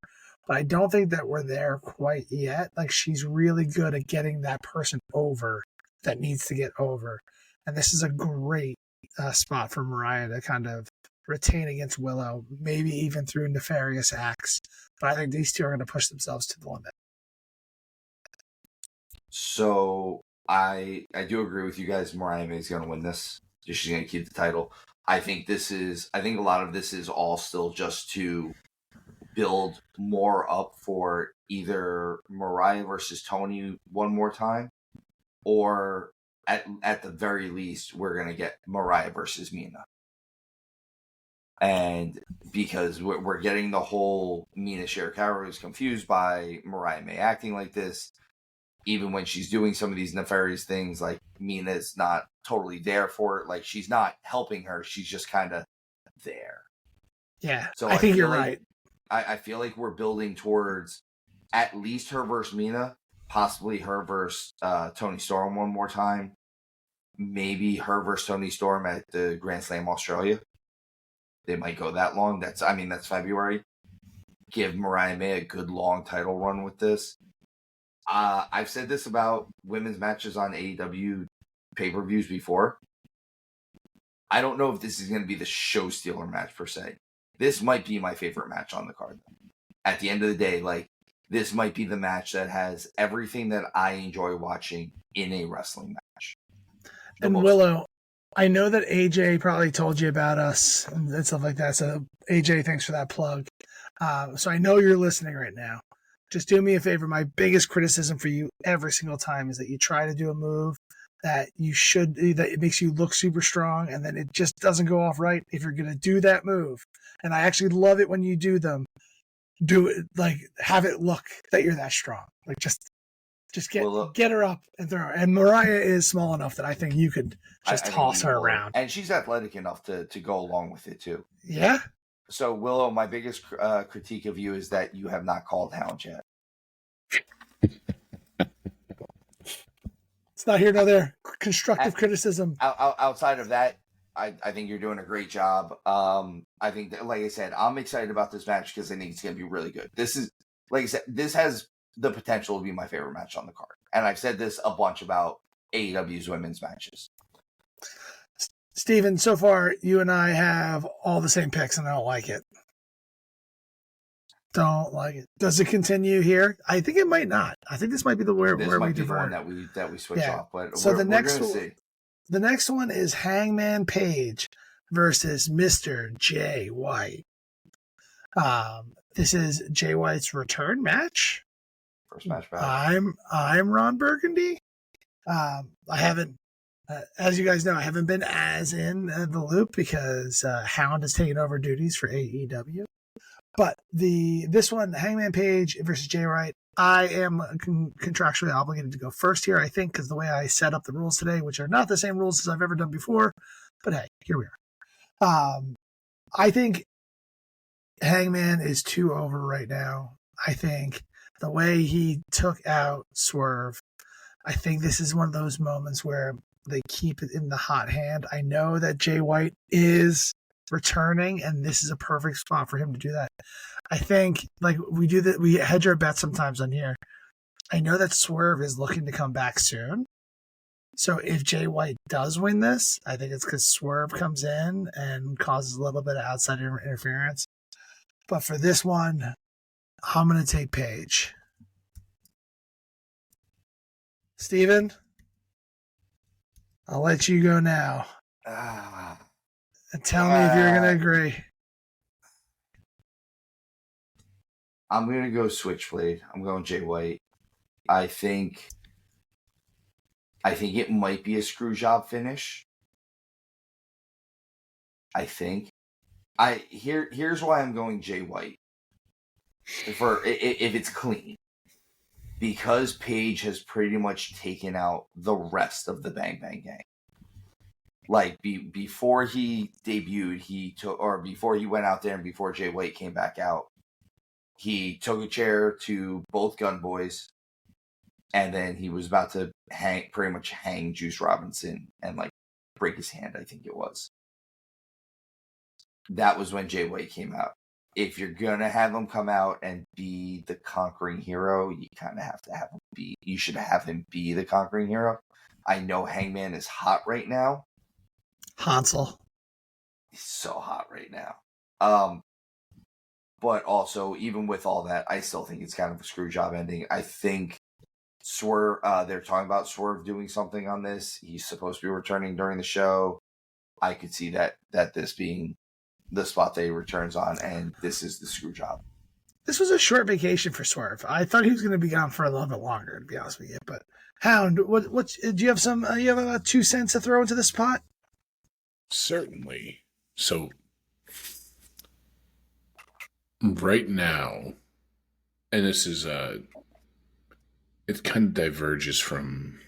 But I don't think that we're there quite yet. Like, she's really good at getting that person over that needs to get over. And this is a great spot for Mariah to kind of retain against Willow, maybe even through nefarious acts. But I think these two are going to push themselves to the limit. So I do agree with you guys. Mariah May is going to win this. She's going to keep the title. I think a lot of this is all still just to build more up for either Mariah versus Tony one more time, or at the very least, we're going to get Mariah versus Mina. And because we're getting the whole Mina Shirakawa is confused by Mariah May acting like this, even when she's doing some of these nefarious things, like, Mina's not totally there for it. Like, she's not helping her. She's just kind of there. Yeah, so I think you're right. I feel like we're building towards at least her versus Mina, possibly her versus Toni Storm one more time. Maybe her versus Toni Storm at the Grand Slam Australia. They might go that long. That's February. Give Mariah May a good long title run with this. I've said this about women's matches on AEW pay-per-views before. I don't know if this is going to be the show stealer match per se. This might be my favorite match on the card. At the end of the day, like, this might be the match that has everything that I enjoy watching in a wrestling match. And Willow, I know that AJ probably told you about us and stuff like that. So AJ, thanks for that plug. So I know you're listening right now. Just do me a favor. My biggest criticism for you every single time is that you try to do a move that it makes you look super strong, and then it just doesn't go off right. If you're going to do that move, and I actually love it when you do them, do it, like, have it look that you're that strong. Like, just get her up and throw her. And Mariah is small enough that I think you could just toss her around. And she's athletic enough to go along with it too. Yeah. So, Willow, my biggest critique of you is that you have not called Hound yet. It's not here nor there. Constructive criticism. Outside of that, I think you're doing a great job. I think that, like I said, I'm excited about this match because I think it's going to be really good. This is, like I said, this has the potential to be my favorite match on the card. And I've said this a bunch about AEW's women's matches. Steven, so far, you and I have all the same picks, and I don't like it. Don't like it. Does it continue here? I think it might not. I think this might be where we divert. That we switch off. But so the next one is Hangman Page versus Mr. Jay White. This is Jay White's return match. First match back. I'm Ron Burgundy. I haven't. As you guys know, I haven't been as in the loop because Hound has taken over duties for AEW. But this one, Hangman Page versus Jay White, I am contractually obligated to go first here, I think, because the way I set up the rules today, which are not the same rules as I've ever done before. But hey, here we are. I think Hangman is too over right now. I think the way he took out Swerve, I think this is one of those moments where they keep it in the hot hand. I know that Jay White is returning, and this is a perfect spot for him to do that. I think, like, we hedge our bets sometimes on here. I know that Swerve is looking to come back soon. So if Jay White does win this, I think it's because Swerve comes in and causes a little bit of outside interference. But for this one, I'm going to take Paige. Steven, I'll let you go now. And tell me if you're going to agree. I'm going to go Switchblade. I'm going Jay White. I think it might be a screw job finish. I think. Here's why I'm going Jay White. If it's clean. Because Paige has pretty much taken out the rest of the Bang Bang Gang. Like, before he debuted, before he went out there and before Jay White came back out, he took a chair to both Gun Boys, and then he was about to pretty much hang Juice Robinson and, like, break his hand, I think it was. That was when Jay White came out. If you're gonna have him come out and be the conquering hero, you kind of have to have him be. You should have him be the conquering hero. I know Hangman is hot right now. Hansel. He's so hot right now. But also, even with all that, I still think it's kind of a screw job ending. I think Swerve. They're talking about Swerve doing something on this. He's supposed to be returning during the show. I could see that this being the spot that he returns on, and this is the screw job. This was a short vacation for Swerve. I thought he was going to be gone for a little bit longer, to be honest with you. But Hound, what do you have? Some you have about 2 cents to throw into this pot? Certainly. So right now, and this is it kind of diverges from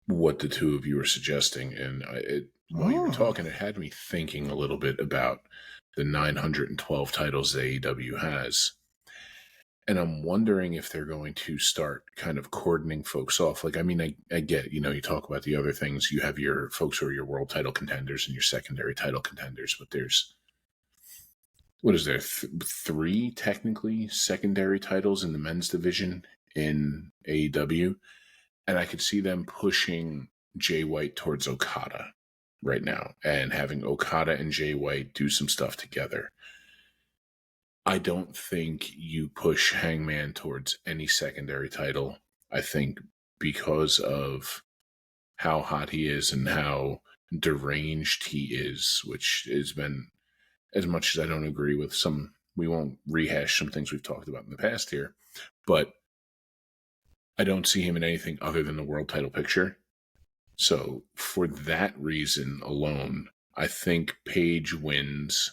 what the two of you are suggesting, and while you were talking, it had me thinking a little bit about the 912 titles that AEW has. And I'm wondering if they're going to start kind of cordoning folks off. Like, I mean, I get, you talk about the other things. You have your folks who are your world title contenders and your secondary title contenders, but there's, what is there, 3 technically secondary titles in the men's division in AEW? And I could see them pushing Jay White towards Okada right now and having Okada and Jay White do some stuff together. I don't think you push Hangman towards any secondary title. I think because of how hot he is and how deranged he is, which has been, as much as I don't agree with some, we won't rehash some things we've talked about in the past here, but I don't see him in anything other than the world title picture. So for that reason alone, I think Paige wins.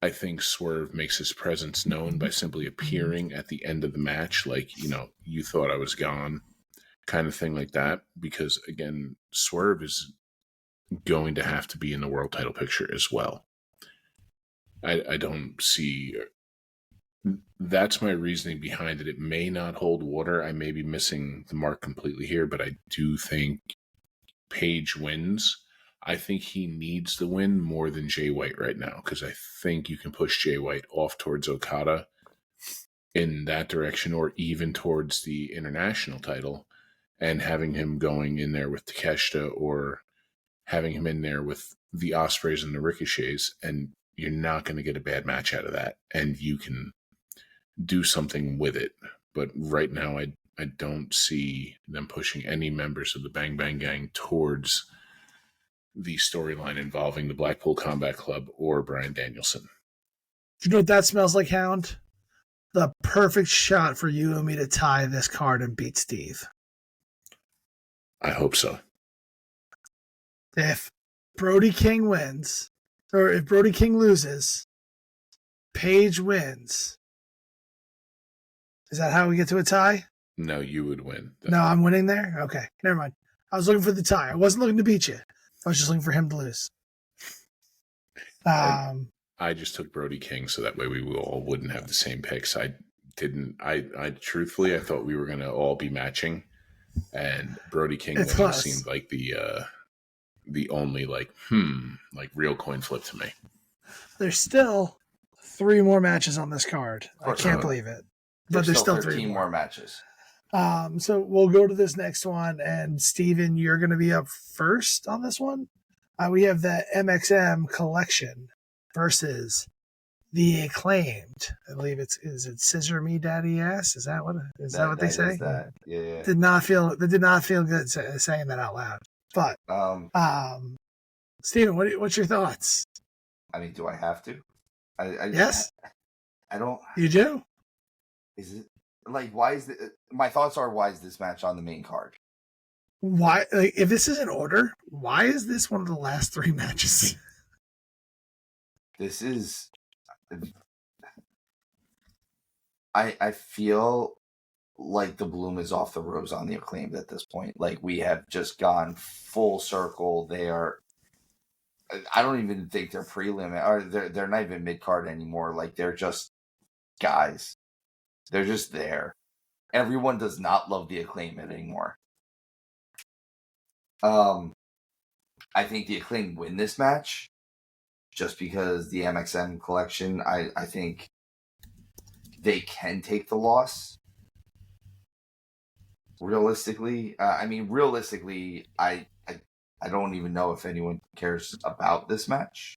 I think Swerve makes his presence known by simply appearing at the end of the match, like, you thought I was gone, kind of thing like that. Because, again, Swerve is going to have to be in the world title picture as well. I don't see... That's my reasoning behind it. It may not hold water. I may be missing the mark completely here, but I do think Paige wins. I think he needs the win more than Jay White right now, because I think you can push Jay White off towards Okada in that direction, or even towards the international title, and having him going in there with Takeshita, or having him in there with the Ospreays and the Ricochets, and you're not going to get a bad match out of that, and you can do something with it. But right now, I don't see them pushing any members of the Bang Bang Gang towards the storyline involving the Blackpool Combat Club or Bryan Danielson. Do you know what that smells like, Hound? The perfect shot for you and me to tie this card and beat Steve. I hope so. If Brody King wins, or if Brody King loses, Paige wins. Is that how we get to a tie? No, you would win. No, I'm winning there? Okay, never mind. I was looking for the tie. I wasn't looking to beat you. I was just looking for him to lose. I just took Brody King so that way we all wouldn't have the same picks. I truthfully, I thought we were going to all be matching. and Brody King seemed like the only like real coin flip to me. There's still 3 more matches on this card. I can't believe it. But there's still 3 more matches. So we'll go to this next one, and Steven, you're going to be up first on this one. We have the MXM collection versus the Acclaimed. I believe is it Scissor Me Daddy Ass? Is that what they say? Yeah. Did not feel good saying that out loud. But Steven, what's your thoughts? I mean, do I have to? Yes. I don't. You do? Is it like why is my thoughts are why is this match on the main card? Why, like, if this is in order, why is this one of the last 3 matches? This is. I feel like the bloom is off the rose on the Acclaimed at this point. Like we have just gone full circle. They are. I don't even think they're prelim or they're not even mid card anymore. Like they're just guys. They're just there. Everyone does not love the Acclaimed anymore. I think the Acclaimed win this match just because the MXM collection, I think they can take the loss. Realistically, I don't even know if anyone cares about this match.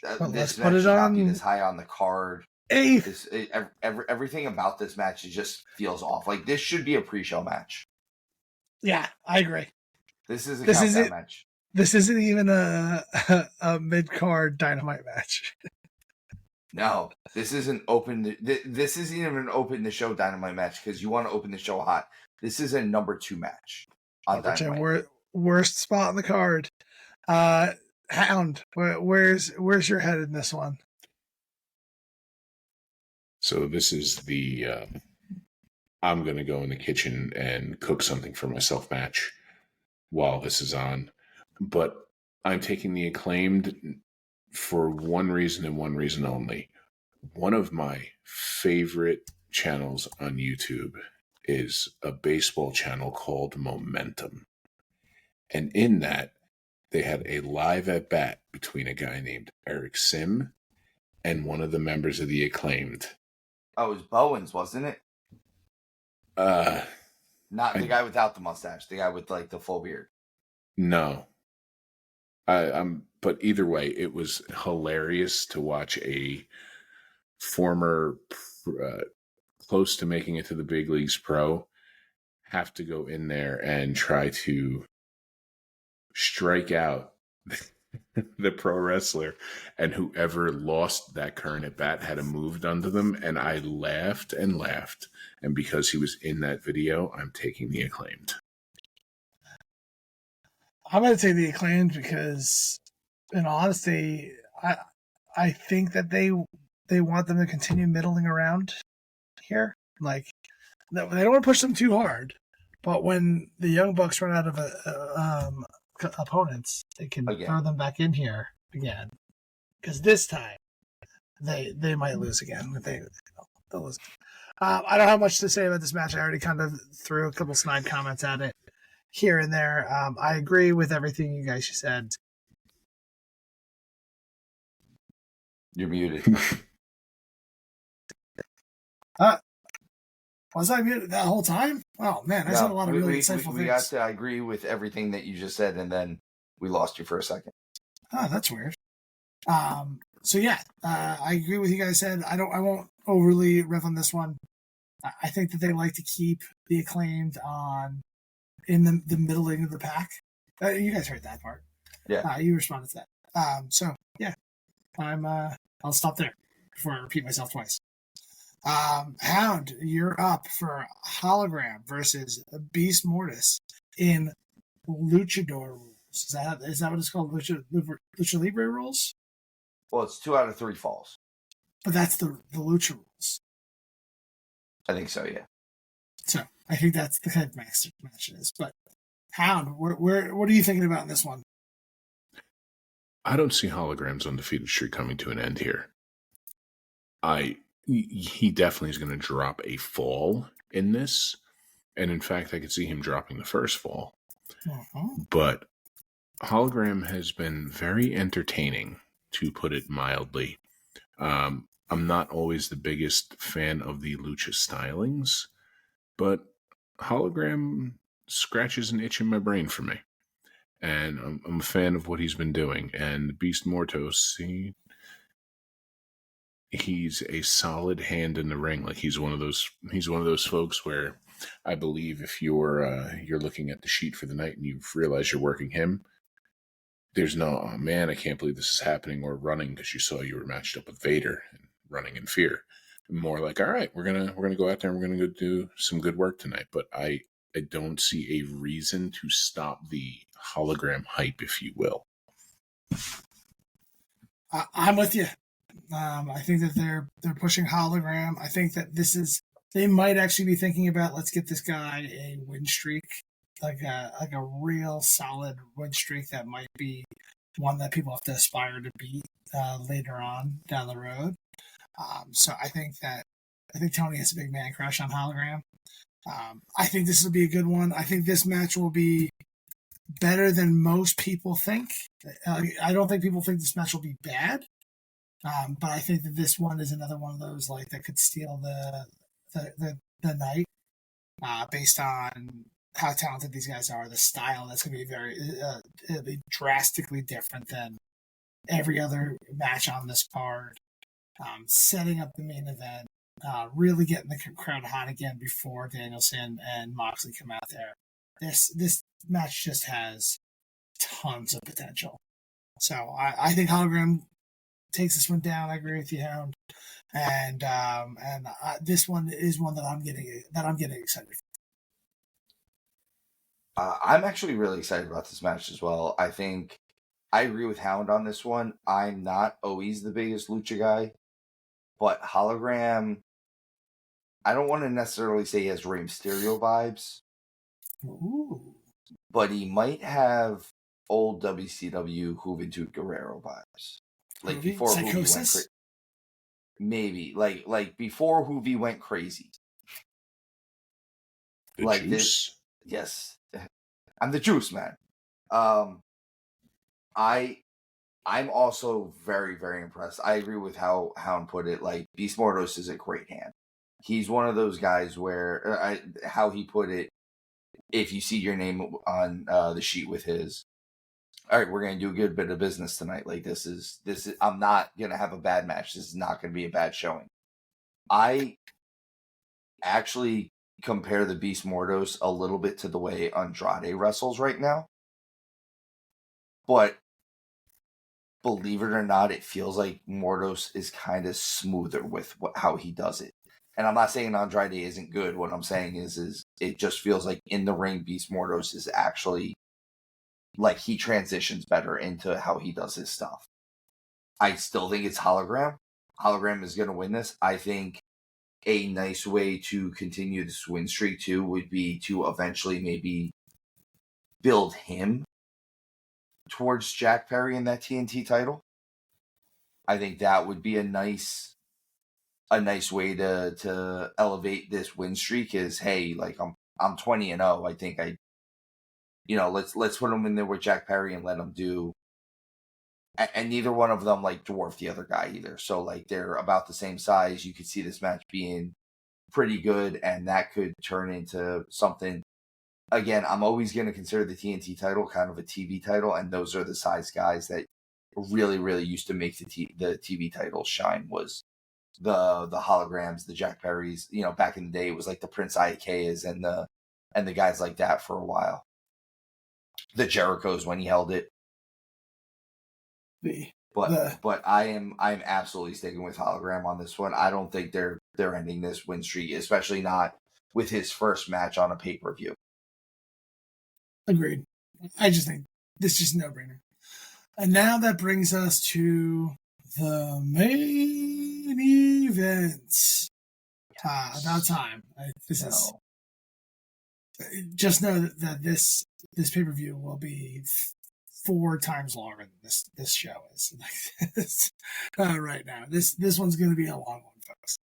Well, this let's match put it should not on be this high on the card. 8th. Everything about this match just feels off. Like this should be a pre-show match. Yeah, I agree. This is a countdown match. This isn't even a mid-card Dynamite match. No, this isn't open. This isn't even an open the show Dynamite match because you want to open the show hot. This is a number 2 match on Dynamite. Worst spot on the card. Hound, where's your head in this one? So this is the I'm going to go in the kitchen and cook something for myself match while this is on. But I'm taking the Acclaimed for one reason and one reason only. One of my favorite channels on YouTube is a baseball channel called Momentum. And in that, they had a live at bat between a guy named Eric Sim and one of the members of the Acclaimed. Oh, it was Bowens, wasn't it? Not the guy without the mustache, the guy with like the full beard. No. But either way, it was hilarious to watch a former close to making it to the big leagues pro have to go in there and try to strike out the pro wrestler, and whoever lost that current at bat had a move done to them, and I laughed and laughed. And because he was in that video, I'm taking the Acclaimed. I'm going to take the Acclaimed because, in honesty, I think that they want them to continue middling around here. Like, they don't want to push them too hard, but when the Young Bucks run out of opponents, they can throw them back in here again. Because this time, they might lose again. They'll lose. I don't have much to say about this match. I already kind of threw a couple snide comments at it here and there. I agree with everything you guys said. You're muted. Was I muted that whole time? Oh, man, I said a lot of really insightful things. I agree with everything that you just said, and then we lost you for a second. Oh, that's weird. So, yeah, I agree with you guys said. I won't overly rev on this one. I think that they like to keep the Acclaimed in the middling of the pack. You guys heard that part. Yeah. You responded to that. So, yeah, I'll stop there before I repeat myself twice. Hound, you're up for Hologram versus Beast Mortis in Luchador rules. Is that what it's called? Lucha Libre rules? Well, it's 2 out of 3 falls. But that's the Lucha rules. I think so, yeah. So I think that's the kind of match it is. But Hound, what are you thinking about in this one? I don't see Hologram's undefeated streak coming to an end here. He definitely is going to drop a fall in this, And in fact, I could see him dropping the first fall. Uh-huh. But Hologram has been very entertaining, to put it mildly. I'm not always the biggest fan of the lucha stylings, but Hologram scratches an itch in my brain for me. And I'm a fan of what he's been doing. And Beast Mortos, he's a solid hand in the ring. Like he's one of those folks where I believe if you're looking at the sheet for the night and you realize you're working him, there's no, oh man, I can't believe this is happening, or running because you saw you were matched up with Vader and running in fear. More like, all right, we're gonna go out there and we're gonna go do some good work tonight. But I don't see a reason to stop the Hologram hype, if you will. I'm with you. I think that they're pushing Hologram. I think that they might actually be thinking about, let's get this guy a win streak, like a real solid win streak that might be one that people have to aspire to beat later on down the road. So I think Tony has a big man crush on Hologram. I think this will be a good one. I think this match will be better than most people think. I don't think people think this match will be bad. But I think that this one is another one of those like that could steal the night based on how talented these guys are. The style that's going to be be drastically different than every other match on this card. Setting up the main event, really getting the crowd hot again before Danielson and Moxley come out there. This match just has tons of potential. So I think Hologram takes this one down. I agree with you, Hound. And this one is one that I'm getting excited for. I'm actually really excited about this match as well. I think I agree with Hound on this one. I'm not always the biggest lucha guy, but Hologram, I don't want to necessarily say he has Rey Mysterio vibes. Ooh. But he might have old WCW Juventud Guerrero vibes. Like before Juvi went crazy. Maybe. Like before Juvi went crazy. The like juice. This. Yes. I'm the juice, man. I'm also very, very impressed. I agree with how Hound put it. Like, Beast Mortos is a great hand. He's one of those guys where, how he put it, if you see your name on the sheet with his, all right, we're going to do a good bit of business tonight. Like, this is, I'm not going to have a bad match. This is not going to be a bad showing. I actually compare the Beast Mortos a little bit to the way Andrade wrestles right now. But believe it or not, it feels like Mortos is kind of smoother with how he does it. And I'm not saying Andrade isn't good. What I'm saying is it just feels like in the ring, Beast Mortos is actually like he transitions better into how he does his stuff. I still think it's Hologram. Hologram is going to win this. I think a nice way to continue this win streak too would be to eventually maybe build him towards Jack Perry in that TNT title. I think that would be a nice way to elevate this win streak. Is, hey, like I'm 20-0. I think let's put him in there with Jack Perry and let him do. And neither one of them like dwarf the other guy either. So like they're about the same size. You could see this match being pretty good, and that could turn into something. Again, I'm always going to consider the TNT title kind of a TV title, and those are the size guys that really, really used to make the TV title shine. Was the holograms, the Jack Perrys. Back in the day, it was like the Prince Iaukea and the guys like that for a while. The Jerichos when he held it. But I'm absolutely sticking with Hologram on this one. I don't think they're ending this win streak, especially not with his first match on a pay-per-view. Agreed. I just think this is just a no-brainer. And now that brings us to the main event. About time. Just know that this pay-per-view will be 4 times longer than this show is right now. This one's going to be a long one, folks.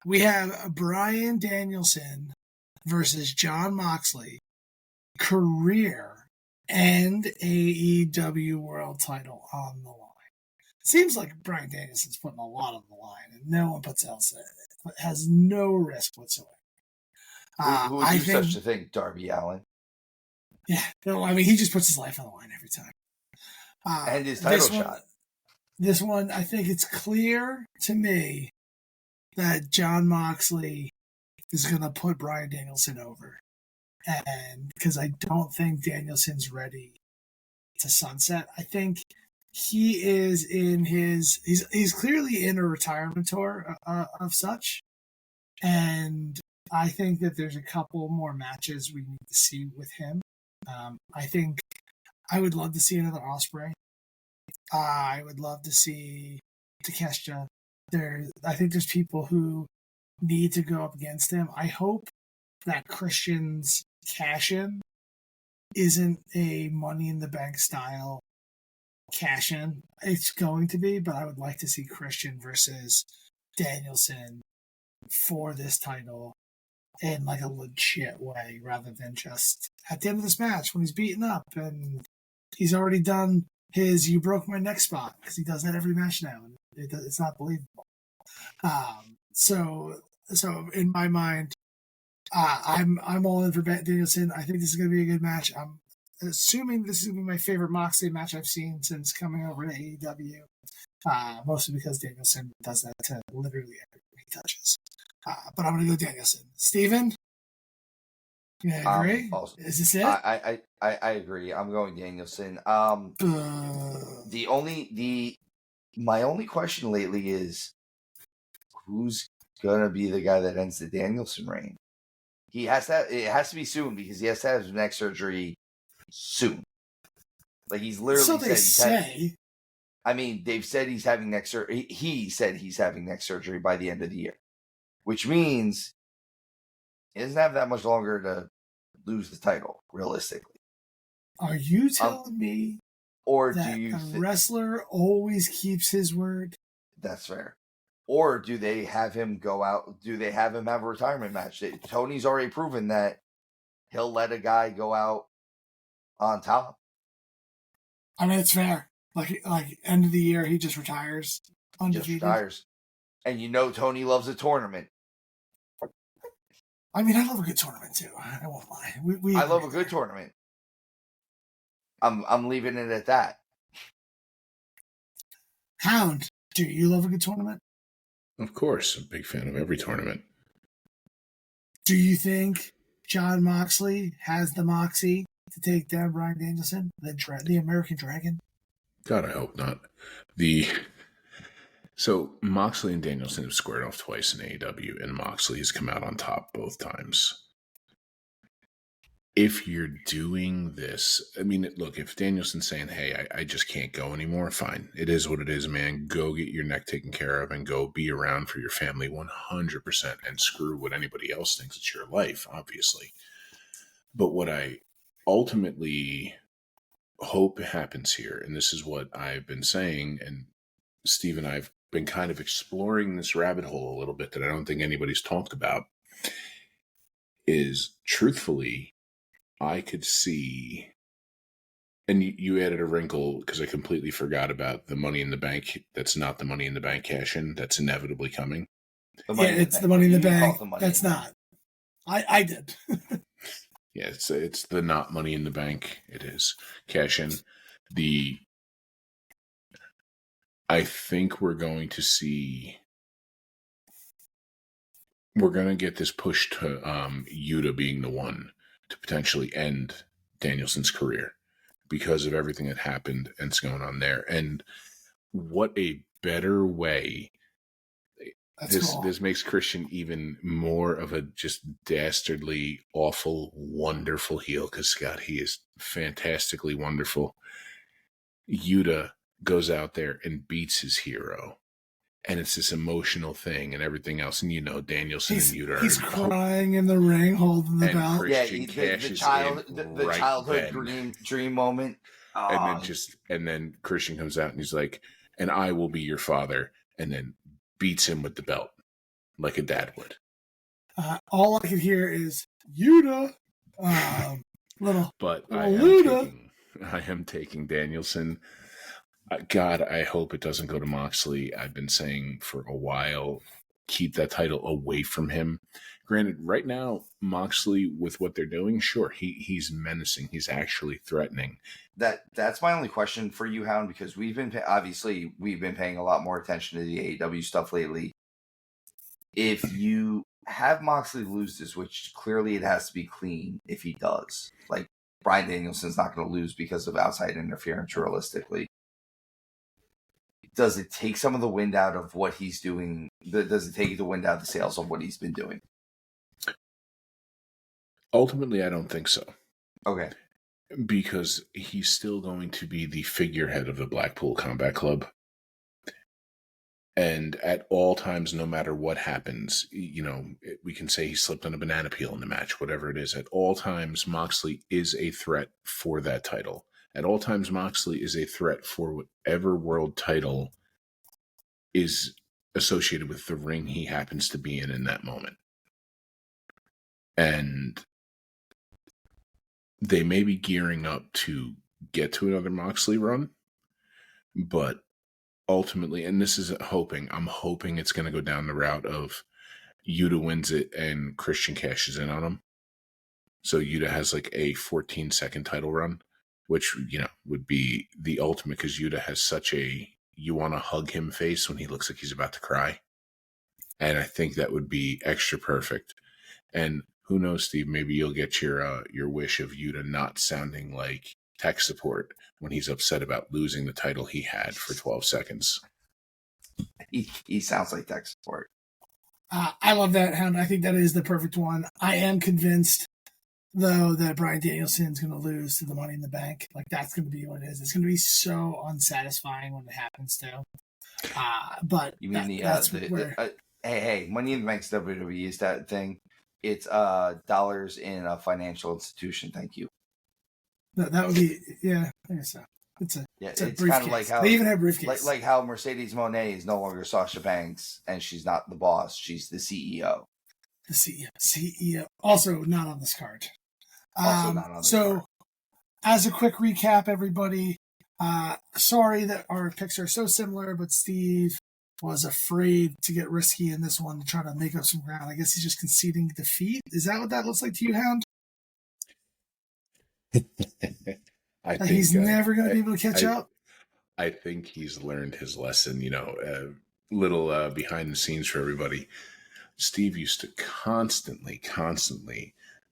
We have Bryan Danielson versus Jon Moxley, career and AEW World Title on the line. Seems like Bryan Danielson's putting a lot on the line, and no one puts else in it. It has no risk whatsoever. Who would do such a thing? Darby Allin. Yeah, no, I mean, he just puts his life on the line every time. And his title shot. This one, I think it's clear to me that Jon Moxley is going to put Bryan Danielson over. And because I don't think Danielson's ready to sunset. I think he is in he's clearly in a retirement tour of such. And I think that there's a couple more matches we need to see with him. I think I would love to see another Ospreay. I would love to see Takeshita. I think there's people who need to go up against him. I hope that Christian's cash-in isn't a Money in the Bank style cash-in. It's going to be, but I would like to see Christian versus Danielson for this title in like a legit way, rather than just at the end of this match when he's beaten up and he's already done his "you broke my neck" spot, because he does that every match now, and it's not believable. So in my mind, I'm all in for Danielson. I think this is going to be a good match. I'm assuming this is going to be my favorite Moxley match I've seen since coming over to AEW, mostly because Danielson does that to literally everything he touches. But I'm going to go Danielson. Steven? Yeah, agree? Is this it? I agree. I'm going Danielson. My only question lately is who's gonna be the guy that ends the Danielson reign? It has to be soon, because he has to have his neck surgery soon. Like, he's literally so they say. They've said he's having neck surgery. He said he's having neck surgery by the end of the year, which means he doesn't have that much longer to lose the title, realistically. Are you telling me that a wrestler always keeps his word? That's fair. Or do they have him go out? Do they have him have a retirement match? Tony's already proven that he'll let a guy go out on top. I mean, it's fair. Like end of the year, he just retires undefeated. Just retires. And Tony loves a tournament. I mean, I love a good tournament too. I won't lie. I love a good tournament. I'm leaving it at that. Hound, do you love a good tournament? Of course, I'm a big fan of every tournament. Do you think Jon Moxley has the moxie to take down Bryan Danielson, the American Dragon? God, I hope not. So Moxley and Danielson have squared off twice in AEW, and Moxley has come out on top both times. If you're doing this, look, if Danielson's saying, hey, I just can't go anymore, fine. It is what it is, man. Go get your neck taken care of and go be around for your family 100%, and screw what anybody else thinks. It's your life, obviously. But what I ultimately hope happens here, and this is what I've been saying, and Steve and I have been kind of exploring this rabbit hole a little bit that I don't think anybody's talked about, is truthfully, I could see, and you added a wrinkle because I completely forgot about the Money in the Bank. That's not the Money in the Bank cash-in. That's inevitably coming. It's the Money in the Bank. That's not. I did. Yeah, it's the not Money in the Bank. It is cash-in. I think we're going to get this push to Yuta being the one to potentially end Danielson's career because of everything that happened and is going on there. And what a better way. This makes Christian even more of a just dastardly, awful, wonderful heel, because Scott, he is fantastically wonderful. Yuta goes out there and beats his hero. And it's this emotional thing and everything else. And Danielson and Yuta he's crying in the ring, holding the belt. Christian the childhood dream moment. And then Christian comes out and he's like, and I will be your father. And then beats him with the belt like a dad would. All I could hear is Yuta. But I am taking Danielson. God, I hope it doesn't go to Moxley. I've been saying for a while, keep that title away from him. Granted, right now, Moxley, with what they're doing, sure, he's menacing. He's actually threatening. That's my only question for you, Hound, because we've been paying a lot more attention to the AEW stuff lately. If you have Moxley lose this, which clearly it has to be clean if he does, like Bryan Danielson's not going to lose because of outside interference realistically. Does it take some of the wind out of what he's doing? Does it take the wind out of the sails of what he's been doing? Ultimately, I don't think so. Okay. Because he's still going to be the figurehead of the Blackpool Combat Club. And at all times, no matter what happens, we can say he slipped on a banana peel in the match, whatever it is. At all times, Moxley is a threat for that title. At all times, Moxley is a threat for whatever world title is associated with the ring he happens to be in that moment. And they may be gearing up to get to another Moxley run, but ultimately, and this is I'm hoping it's going to go down the route of Yuta wins it and Christian cashes in on him. So Yuta has like a 14-second title run, which, would be the ultimate because Yuta has such a you want to hug him face when he looks like he's about to cry. And I think that would be extra perfect. And who knows, Steve, maybe you'll get your wish of Yuta not sounding like tech support when he's upset about losing the title he had for 12 seconds. He sounds like tech support. I love that, Hound. I think that is the perfect one. I am convinced, though, that Bryan Danielson's going to lose to the Money in the Bank. Like, that's going to be what it is. It's going to be so unsatisfying when it happens, too. But you mean hey, Money in the Bank's WWE is that thing? It's dollars in a financial institution. Thank you. No, that would be I guess so. It's kind of like how they even have briefcase. Like how Mercedes Moné is no longer Sasha Banks and she's not the boss; she's the CEO. The CEO, also not on this card. So, as a quick recap, everybody, sorry that our picks are so similar, but Steve was afraid to get risky in this one to try to make up some ground. I guess he's just conceding defeat. Is that what that looks like to you, Hound? I think he's never going to be able to catch up. I think he's learned his lesson. Little behind the scenes for everybody. Steve used to constantly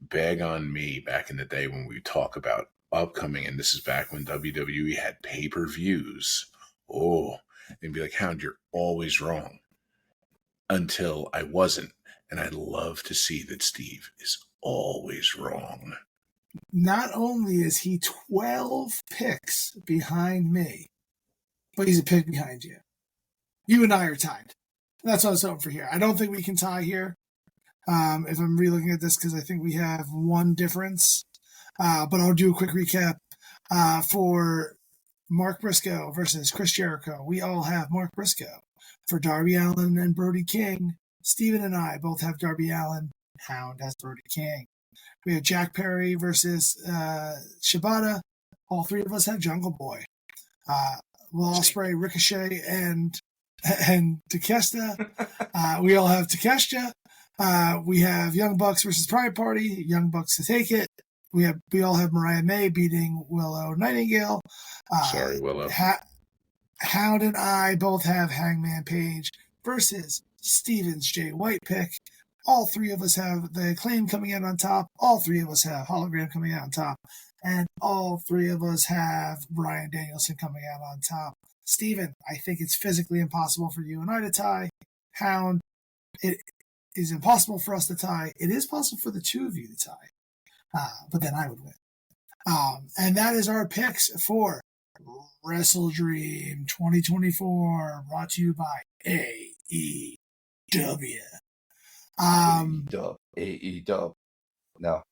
bag on me back in the day when we talk about upcoming, and this is back when WWE had pay-per-views. And be like, Hound, you're always wrong. Until I wasn't. And I love to see that Steve is always wrong. Not only is he 12 picks behind me, but he's a pick behind you. You and I are tied. That's what I was hoping for here. I don't think we can tie here if I'm relooking at this because I think we have one difference. But I'll do a quick recap for Mark Briscoe versus Chris Jericho. We all have Mark Briscoe. For Darby Allin and Brody King, Steven and I both have Darby Allin. Hound has Brody King. We have Jack Perry versus Shibata. All three of us have Jungle Boy. Will Ospreay, Ricochet, and Takeshita. We all have Takeshita. We have Young Bucks versus Pride Party. Young Bucks to take it. We all have Mariah May beating Willow Nightingale. Sorry, Willow. Hound and I both have Hangman Page versus Stevens J. White pick. All three of us have the Acclaimed coming out on top. All three of us have Hologram coming out on top. And all three of us have Bryan Danielson coming out on top. Steven, I think it's physically impossible for you and I to tie. Hound, it is impossible for us to tie. It is possible for the two of you to tie. But then I would win. And that is our picks for Wrestle Dream 2024, brought to you by AEW. AEW. No.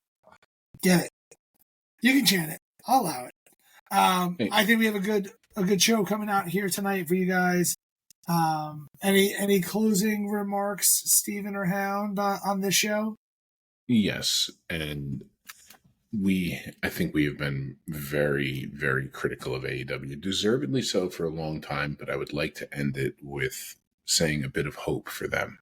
Get it. You can chant it. I'll allow it. I think we have a good show coming out here tonight for you guys. Any closing remarks, Steven or Hound, on this show? Yes, and I think we have been very, very critical of AEW, deservedly so for a long time, but I would like to end it with saying a bit of hope for them.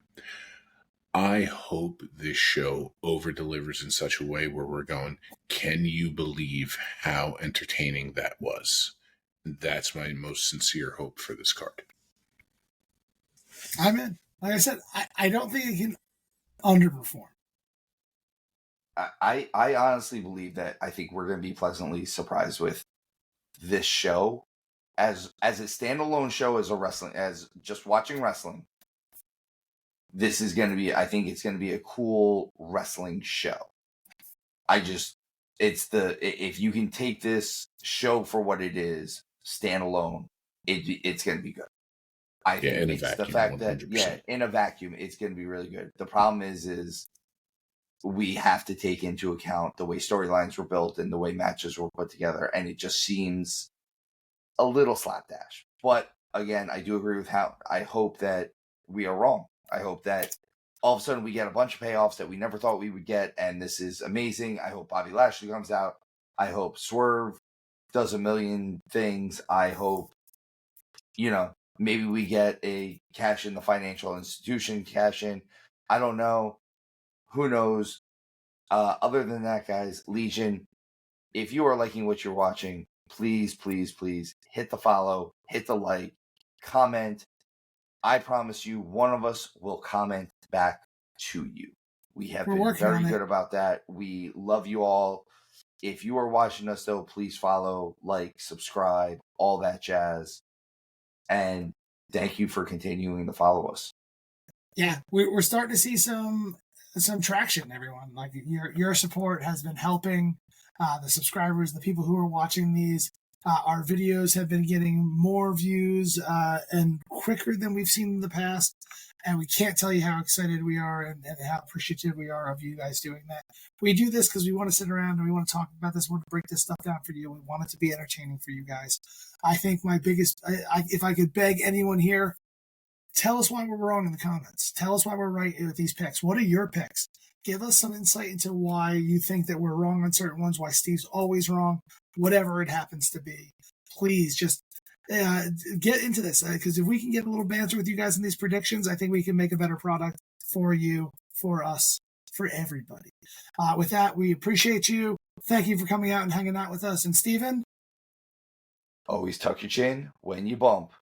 I hope this show over-delivers in such a way where we're going, can you believe how entertaining that was? That's my most sincere hope for this card. I'm in. Like I said, I don't think it can underperform. I honestly believe that I think we're going to be pleasantly surprised with this show as a standalone show, as just watching wrestling. This is going to be, I think it's going to be a cool wrestling show. If you can take this show for what it is, standalone, it's going to be good. I think it's vacuum, the fact 100%. That, in a vacuum, it's going to be really good. The problem is we have to take into account the way storylines were built and the way matches were put together, and it just seems a little slapdash. But again, I do agree with how I hope that we are wrong. I hope that all of a sudden we get a bunch of payoffs that we never thought we would get, and this is amazing. I hope Bobby Lashley comes out. I hope Swerve does a million things. I hope, maybe we get a cash in the financial institution cash in. I don't know. Who knows? Other than that, guys, Legion, if you are liking what you're watching, please, please, please hit the follow, hit the like, comment. I promise you, one of us will comment back to you. We have been very good about that. We love you all. If you are watching us, though, please follow, like, subscribe, all that jazz. And thank you for continuing to follow us. Yeah, we're starting to see some traction, everyone. Like your support has been helping the subscribers, the people who are watching these. Our videos have been getting more views and quicker than we've seen in the past. And we can't tell you how excited we are and how appreciative we are of you guys doing that. We do this because we want to sit around and we want to talk about this. We want to break this stuff down for you. We want it to be entertaining for you guys. I think my biggest, if I could beg anyone here, tell us why we're wrong in the comments. Tell us why we're right with these picks. What are your picks? Give us some insight into why you think that we're wrong on certain ones, why Steve's always wrong, whatever it happens to be. Please just get into this, because if we can get a little banter with you guys in these predictions, I think we can make a better product for you, for us, for everybody. With that, we appreciate you. Thank you for coming out and hanging out with us. And Steven? Always tuck your chin when you bump.